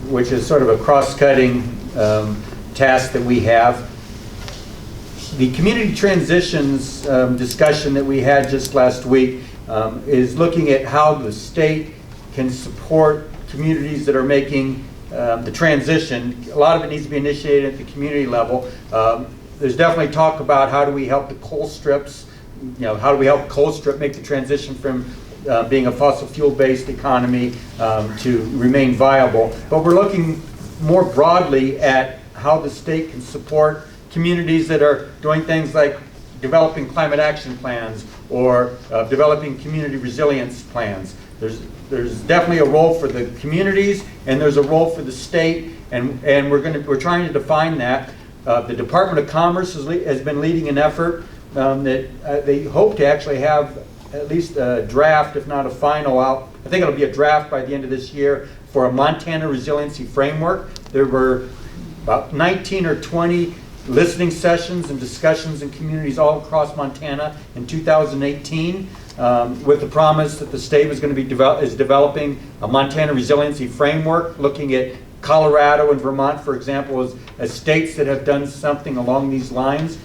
which is sort of a cross-cutting task that we have. The community transitions discussion that we had just last week is looking at how the state can support communities that are making the transition. A lot of it needs to be initiated at the community level. There's definitely talk about how do we help the coal strips, how do we help coal strip make the transition from being a fossil fuel-based economy to remain viable. But we're looking more broadly at how the state can support communities that are doing things like developing climate action plans or developing community resilience plans. There's definitely a role for the communities, and there's a role for the state, and we're trying to define that. The Department of Commerce has been leading an effort that they hope to actually have at least a draft, if not a final out. I think it'll be a draft by the end of this year for a Montana Resiliency Framework. There were about 19 or 20 listening sessions and discussions in communities all across Montana in 2018 with the promise that the state was going to be developing a Montana Resiliency Framework, looking at Colorado and Vermont, for example, as states that have done something along these lines.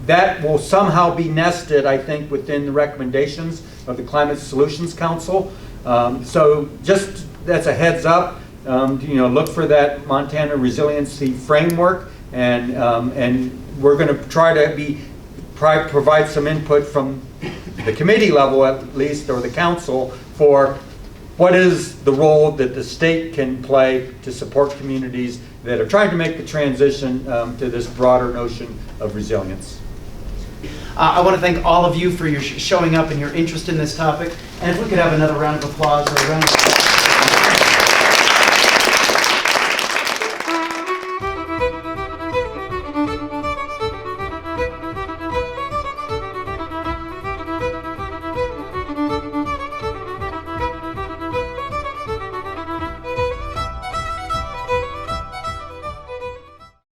That will somehow be nested, I think, within the recommendations of the Climate Solutions Council. So just that's a heads up. Look for that Montana Resiliency Framework, and we're going to try to provide some input from the committee level, at least, or the council, for what is the role that the state can play to support communities that are trying to make the transition to this broader notion of resilience. I want to thank all of you for your showing up and your interest in this topic. And if we could have another round of applause or a round of